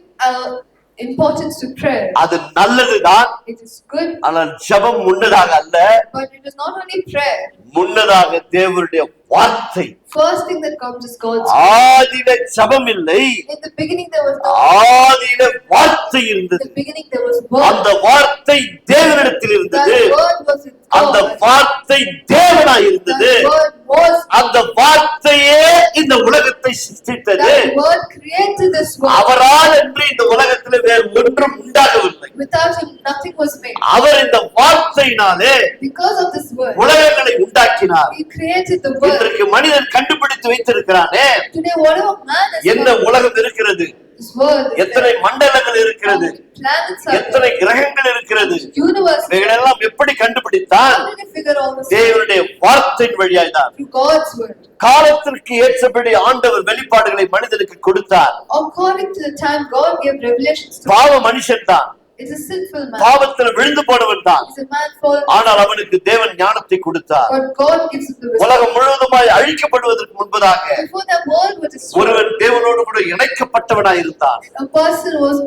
importance to prayer. அது நல்லதுதான். It is good, ஆனால் ஜெபம் முன்னதாக அல்ல. but it is not only prayer. முன்னதாக தேவனுடைய வார்த்தை. First thing that comes is God's word. ஆதியில ஜெபம் இல்லை, In the beginning there was no. ஆதியில வார்த்தை In இருந்தது. the beginning there was word. அந்த வார்த்தை தேவனிடத்தில் இருந்தது. That word was with அந்த God. வார்த்தை தேவனாய் இருந்தது. That word was. அந்த வார்த்தையே இந்த உலகத்தை சிருஷ்டித்தது. That word created this world. அவரால் என்று இந்த உலகத்தில் வேறு ஒன்றும் உண்டாகவில்லை. Without him nothing was made. அவர் இந்த வார்த்தையினாலே Because of this word உலகங்களை உண்டாக்கினார். he created the world. இன்றைக்கு மனிதன் கண்டுபிடித்து வைத்திருக்கிறானே, Today whatever man is என்ன உலகம் இருக்கிறது, this world is எத்தனை மண்டலங்கள் இருக்கிறது, planets are எத்தனை கிரகங்கள் இருக்கிறது, universe. இவைகளெல்லாம் எப்படி கண்டுபிடித்தான்? How did he figure all this தேவனுடைய வார்த்தையின் வழியாய் தான். through God's word? காலத்திற்கு ஏற்றபடி ஆண்டவர் வெளிப்பாடுகளை மனிதனுக்கு கொடுத்தார். According to the time God gave revelations to பாவ மனுஷன் தான், it's a sinful man. பாவத்தில் விழுந்து போனவன் தான். It's a man fallen. ஆனால் அவனுக்கு தேவன் ஞானத்தை கொடுத்தார். But God gives him the wisdom. உலகம் முழுவதுமாய் அழிக்கப்படுவதற்கு முன்பதாக Before the world was destroyed, ஒருவன் தேவனோடு கூட இணைக்கப்பட்டவனாய் இருந்தான். a person was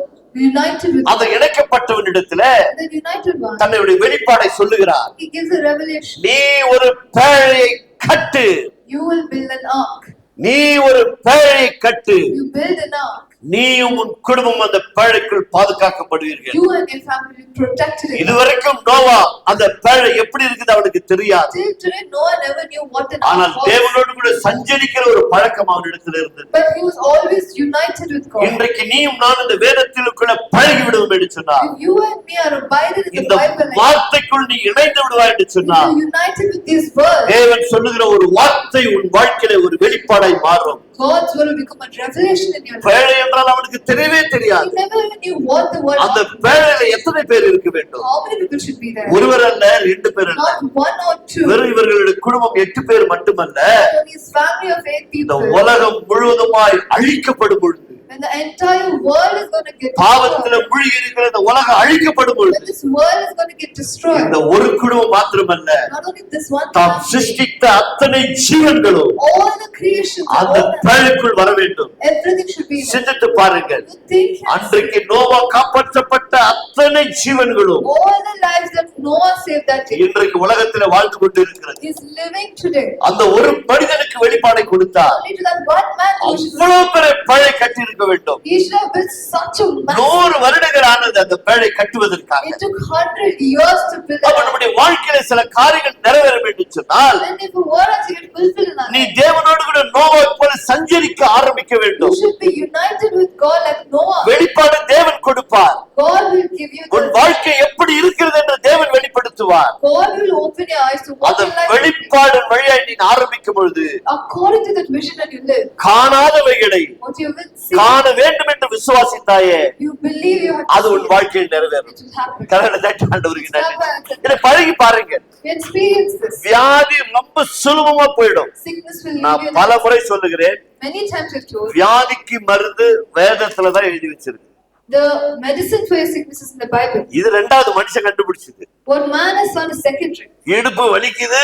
united with அந்த இணைக்கப்பட்டவனிடத்துல the united one. தன்னுடைய வெளிப்பாடை சொல்லுகிறார். He gives a revelation. நீ ஒரு பேழையை கட்டு, You will build an ark. நீ ஒரு பேழையை கட்டு, You build an ark. நீயும் உன் குடும்பம் அந்த பேழைக்குள் பாதுகாக்கப்படுவீர்கள். You and your family protected it. இதுவரைக்கும் நோவா அந்த பேழை எப்படி இருக்குது அவனுக்கு தெரியாது. Till today, no one ever knew what an ஆனால் ark was. தேவனோடு கூட சஞ்சரிக்கிற ஒரு பழக்கம் அவனிடத்தில் இருந்தது. But he was always united with God. இன்றைக்கு நீயும் நான் இந்த வேதத்திற்குள்ள பழகி விடுவோம் என்று சொன்னார். If you and me are abided in the இந்த Bible, வார்த்தைக்குள் நீ இணைந்து விடுவாய் என்று if சொன்னார். you are united with these words, தேவன் சொல்லுகிற ஒரு வார்த்தை உன் வாழ்க்கையில ஒரு வெளிப்பாடாய் மாறும். God's word will become a revelation in your life. பேழை என்றால் அவனுக்கு தெரியவே தெரியாது. He never even knew what the word அந்த was. பேழையில எத்தனை பேர் இருக்க வேண்டும்? How many people should be there? ஒருவர் அல்ல, 2 பேர் அல்ல, Not one or two. வெறும் இவர்களுடைய குடும்பம் 8 பேர் மட்டுமல்ல, But his family of 8 இந்த people. உலகம் முழுவதுமாய் அழிக்கப்படும் பொழுது, When the entire world is going to get பாவத்துல destroyed, மூழ்கி இருக்கிற இந்த உலகம் அழிக்கப்படும் when பொழுது, this world is going to get destroyed, இந்த ஒரு குடும்பம் மாத்திரமல்ல, not only this one தாம் family, சிருஷ்டித்த அத்தனை ஜீவன்களும் all the creations, அந்த all the, பேழைக்குள் வர வேண்டும். everything should be there. சிந்தித்து பாருங்கள். You think அன்றைக்கு நோவா காப்பாற்றப்பட்ட அத்தனை ஜீவன்களும் all the lives that Noah saved that day இன்றைக்கு உலகத்துல வாழ்ந்து கொண்டு இருக்கிறது. is living today. அந்த ஒரு மனிதனுக்கு வெளிப்பாடை கொடுத்தார். Only to that one man who should அவ்வளவு பெரிய பேழை கட்டி இருக்க வேண்டும். he should have built such a massive. 100 வருடங்கள் ஆனது அந்த பேழை கட்டுவதற்காக. It took 100 years to build அப்ப that. நம்முடைய வாழ்க்கையில சில காரியங்கள் நிறைவேற வேண்டும் சொன்னால், Then if a word has to get fulfilled in our நீ life, தேவனோடு கூட நோவா போல சஞ்சரிக்க ஆரம்பிக்க you வேண்டும். should be united with God like Noah. வெளிப்பாடு தேவன் கொடுப்பார். God will give you உன் the, வாழ்க்கை எப்படி இருக்கிறது என்று தேவன் வெளிப்படுத்துவார். God will open your eyes to what அந்த your life will be. வெளிப்பாடு வழியாய் நீ ஆரம்பிக்கும் பொழுது According to that vision that you live, காணாதவைகளை what you will see, காண வேண்டும் என்று விசுவாசித்தாயே, you believe you have அது to உன் see it. வாழ்க்கையில் நிறைவேறும். It will happen. கரங்களை தட்டி ஆண்டவருக்கு நன்றி. இதை பழகி பாருங்க. You experience this. வியாதி ரொம்ப சுலபமா போயிடும். Sickness will நான் leave you. பல முறை சொல்லுகிறேன், Many times I've told, வியாதிக்கு மருந்து வேதத்துல தான் எழுதி வச்சிருக்கு. the medicine for your sickness is in the Bible. இது 2வது மனுஷன் கண்டுபிடிச்சது. What man has found is secondary. இடுப்பு வலிக்குது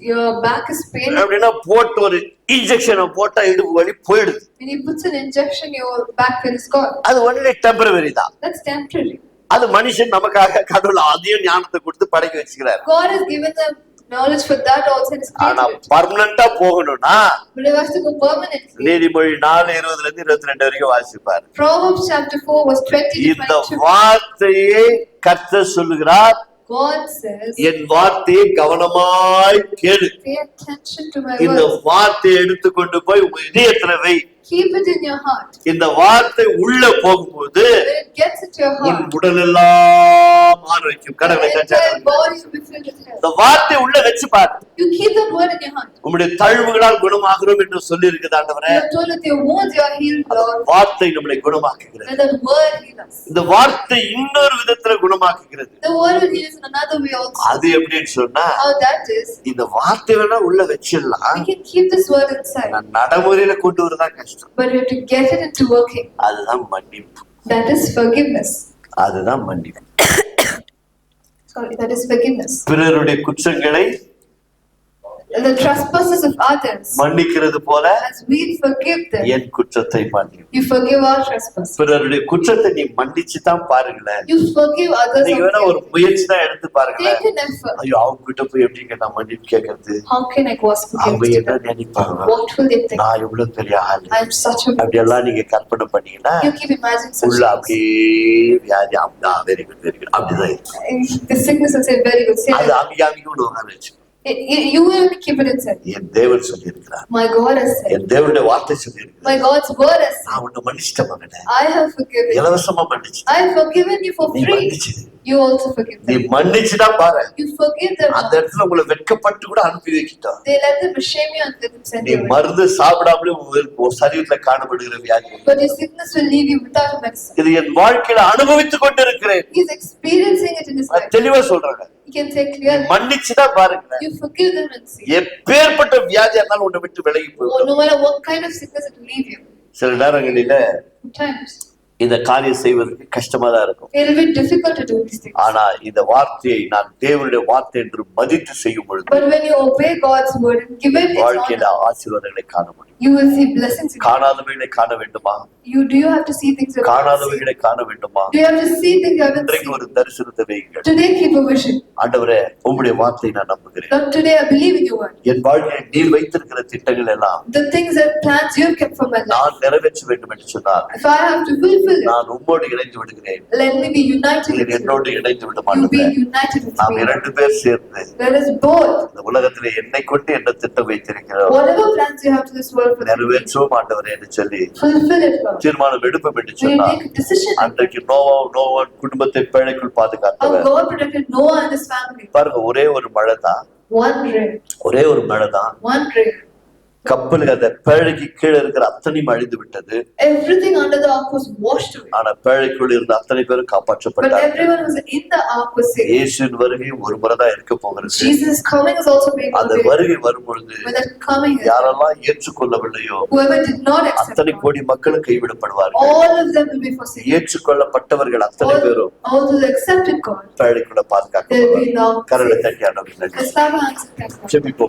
Your back is pain. அப்படின்னா போட்டு ஒரு இன்ஜெக்ஷனை போட்டா இடுப்பு வலி போயிடுது. When he puts an injection, your back pain is gone. அது ஒன்லி டெம்பரவரி தான். That's temporary. அது மனுஷன் நமக்காக கடவுள் அதையும் ஞானத்தை கொடுத்து படைக்க வச்சுக்கிறார். God has given them knowledge for that also and has ஆனா created it. பர்மனண்டா போகணும்னா But if I was to go permanently, நீதிமொழி 4:20-22 வரைக்கும் வாசிப்பார். Proverbs chapter 4 verse 20 to இந்த 22. வார்த்தையை கர்த்தர் சொல்லுகிறார், God says, என் வார்த்தையை கவனமாய் கேளு. pay attention to my இந்த words. வார்த்தையை எடுத்துக்கொண்டு போய் உங்க இதயத்துல வை. Keep it in your heart. இந்த வார்த்தை உள்ள போகும்போது When it gets into your உன் heart, உடல் எல்லாம் ஆரோக்கியம். the கடவுளை entire தட்டாதீங்க. body will be filled with health. இந்த வார்த்தை உள்ள வச்சு பாரு. You keep that word in your heart. உம்முடைய தழும்புகளால் குணமாகிறோம் என்று சொல்லி இருக்குது ஆண்டவரே. You are told that your wounds you are healed, Lord. வார்த்தை நம்மளை குணமாக்குகிறது. Let that word heal us. இந்த வார்த்தை இன்னொரு விதத்துல குணமாக்குகிறது. The word will heal us in another way also. அது எப்படின்னு சொன்னா, How that is, இந்த வார்த்தை வேணா உள்ள வச்சிடலாம், we can keep this word inside, நான் நடைமுறையில கொண்டு வரதான் கஷ்டம். but we have to get it into working. அதுதான் மன்னிப்பு. That is forgiveness. அதுதான் மன்னிப்பு. Sorry, that is forgiveness. பிறருடைய குற்றங்களை the trespasses of others, மன்னிக்கிறது போல as we forgive them, என் குற்றத்தை மன்னி. you forgive our trespasses. பிறருடைய குற்றத்தை நீ மன்னிச்சு தான் பாருங்களேன். You forgive others. நீங்க வேணா ஒரு முயற்சி தான் எடுத்து பாருங்களேன். Take an effort. ஐயோ அவங்க கிட்ட போய் எப்படிங்க நான் மன்னிப்பு கேட்கறது? How can I ask அவங்க forgiveness? என்ன நினைப்பாங்க? What will they think? நான் இவ்வளவு பெரிய ஆளு. I am such a. அப்படியெல்லாம் நீங்க கற்பனை பண்ணீங்கன்னா You keep imagining such உள்ள things. அப்படியே வியாதி வெரி குட் வெரி குட் அப்படிதான் இருக்கு. The sickness will say very good. Say அது that. அமிகாமிக்கு உட்கார வச்சு You will only keep it inside. என் தேவன் சொல்லி இருக்கிறார். My God has said. என் தேவனுடைய வார்த்தை சொல்லி இருக்கிறார். My God's word has said. நான் உன்னை மன்னிச்சிட்டேன் மகனே. I have forgiven. இலவசமா மன்னிச்சிட்டேன். I have forgiven you for நீ free. மன்னிச்சிடு. You also forgive நீ them. மன்னிச்சுதான் பாரு. You forgive them. அந்த இடத்துல உங்களை வெட்கப்பட்டு கூட அனுப்பி வைக்கிட்டோம். They let them shame you and let them send நீ you away. மருந்து சாப்பிடாமலே உன் சரீரத்துல காணப்படுகிற வியாதி. But your sickness will leave you without medicine. இது என் வாழ்க்கையில அனுபவித்துக் கொண்டிருக்கிறேன். He is experiencing it in his life. தெளிவா சொல்றாங்க. He can say clearly. மன்னிச்சுதான் பாருங்க. You forgive them and see. எப்பேற்பட்ட வியாதியா இருந்தாலும் உன்னை விட்டு விலகி Or போயிடும். no matter what kind of sickness it will leave you. சில நேரங்களில Sometimes இந்த காரியம் செய்வதற்கு கஷ்டமா தான் இருக்கும். it will be difficult to do these things. ஆனா இந்த வார்த்தையை நான் தேவனுடைய வார்த்தை என்று மதித்து செய்யும் பொழுது But when you obey God's word and give it its வாழ்க்கையில honor, ஆசீர்வாதங்களை காண முடியும். you will see blessings. in காணாதவைகளை காண வேண்டுமா? Do you have to see things you have not seen? காணாதவைகளை காண வேண்டுமா? Do you have to see things you haven't இன்றைக்கு seen? ஒரு தரிசனத்தை வையுங்கள். Today keep a vision. ஆண்டவரே உம்முடைய வார்த்தையை நான் நம்புகிறேன். Lord, today I believe in your word. என் வாழ்க்கையில் நீர் வைத்திருக்கிற திட்டங்கள் எல்லாம் The things and plans you have kept for my life. நான் நிறைவேற்ற வேண்டும் என்று சொன்னார். If I have to fulfill it, நான் உம்மோடு இணைந்து விடுகிறேன். let me be united with நீர் you. என்னோடு இணைந்து விட You be மாட்டேன். united with நாம் me. இரண்டு பேர் சேர்ந்து Let us both, இந்த உலகத்திலே என்னை கொண்டு என்ன திட்டம் வைத்திருக்கிறோம் whatever plans you have to this world for me, நிறைவேற்றுவோம் ஆண்டவரே என்று சொல்லி fulfill it, Lord. தீர்மானம் எடுப்போம் என்று When you சொன்னார். take a decision, அன்றைக்கு நோவான் குடும்பத்தை பேழைக்குள் how பாதுகாத்தவர். God protected Noah and his family. பாருங்க ஒரே ஒரு மழை தான், One rain, ஒரே ஒரு மழை தான் one rain. கப்பலுக்கு அந்த பேழைக்கு கீழே இருக்கிற அத்தனையும் அழிந்து விட்டது. Everything under the ark was washed away. ஆனா பேழைக்குள் இருந்த அத்தனை பேரும் But காப்பாற்றப்பட்டார். everyone who was in the ark was saved. இயேசுவின் வருகை ஒரு முறை தான் இருக்க போகிறது. Jesus' coming is also being அந்த obeyed. வருகை வரும்பொழுது When that coming is, யாரெல்லாம் ஏற்றுக்கொள்ளவில்லையோ whoever did not accept அத்தனை God, கோடி மக்களும் கைவிடப்படுவார்கள். all of them will be forsaken. ஏற்றுக்கொள்ளப்பட்டவர்கள் அத்தனை பேரும் All who accepted God, பேழைக்குள்ள they will be பாதுகாக்கப்படுவார்கள். now கரலை saved. தட்டி ஆண்டவரை நன்றி. Let's clap our hands and thank God. ஜெபிப்போம்.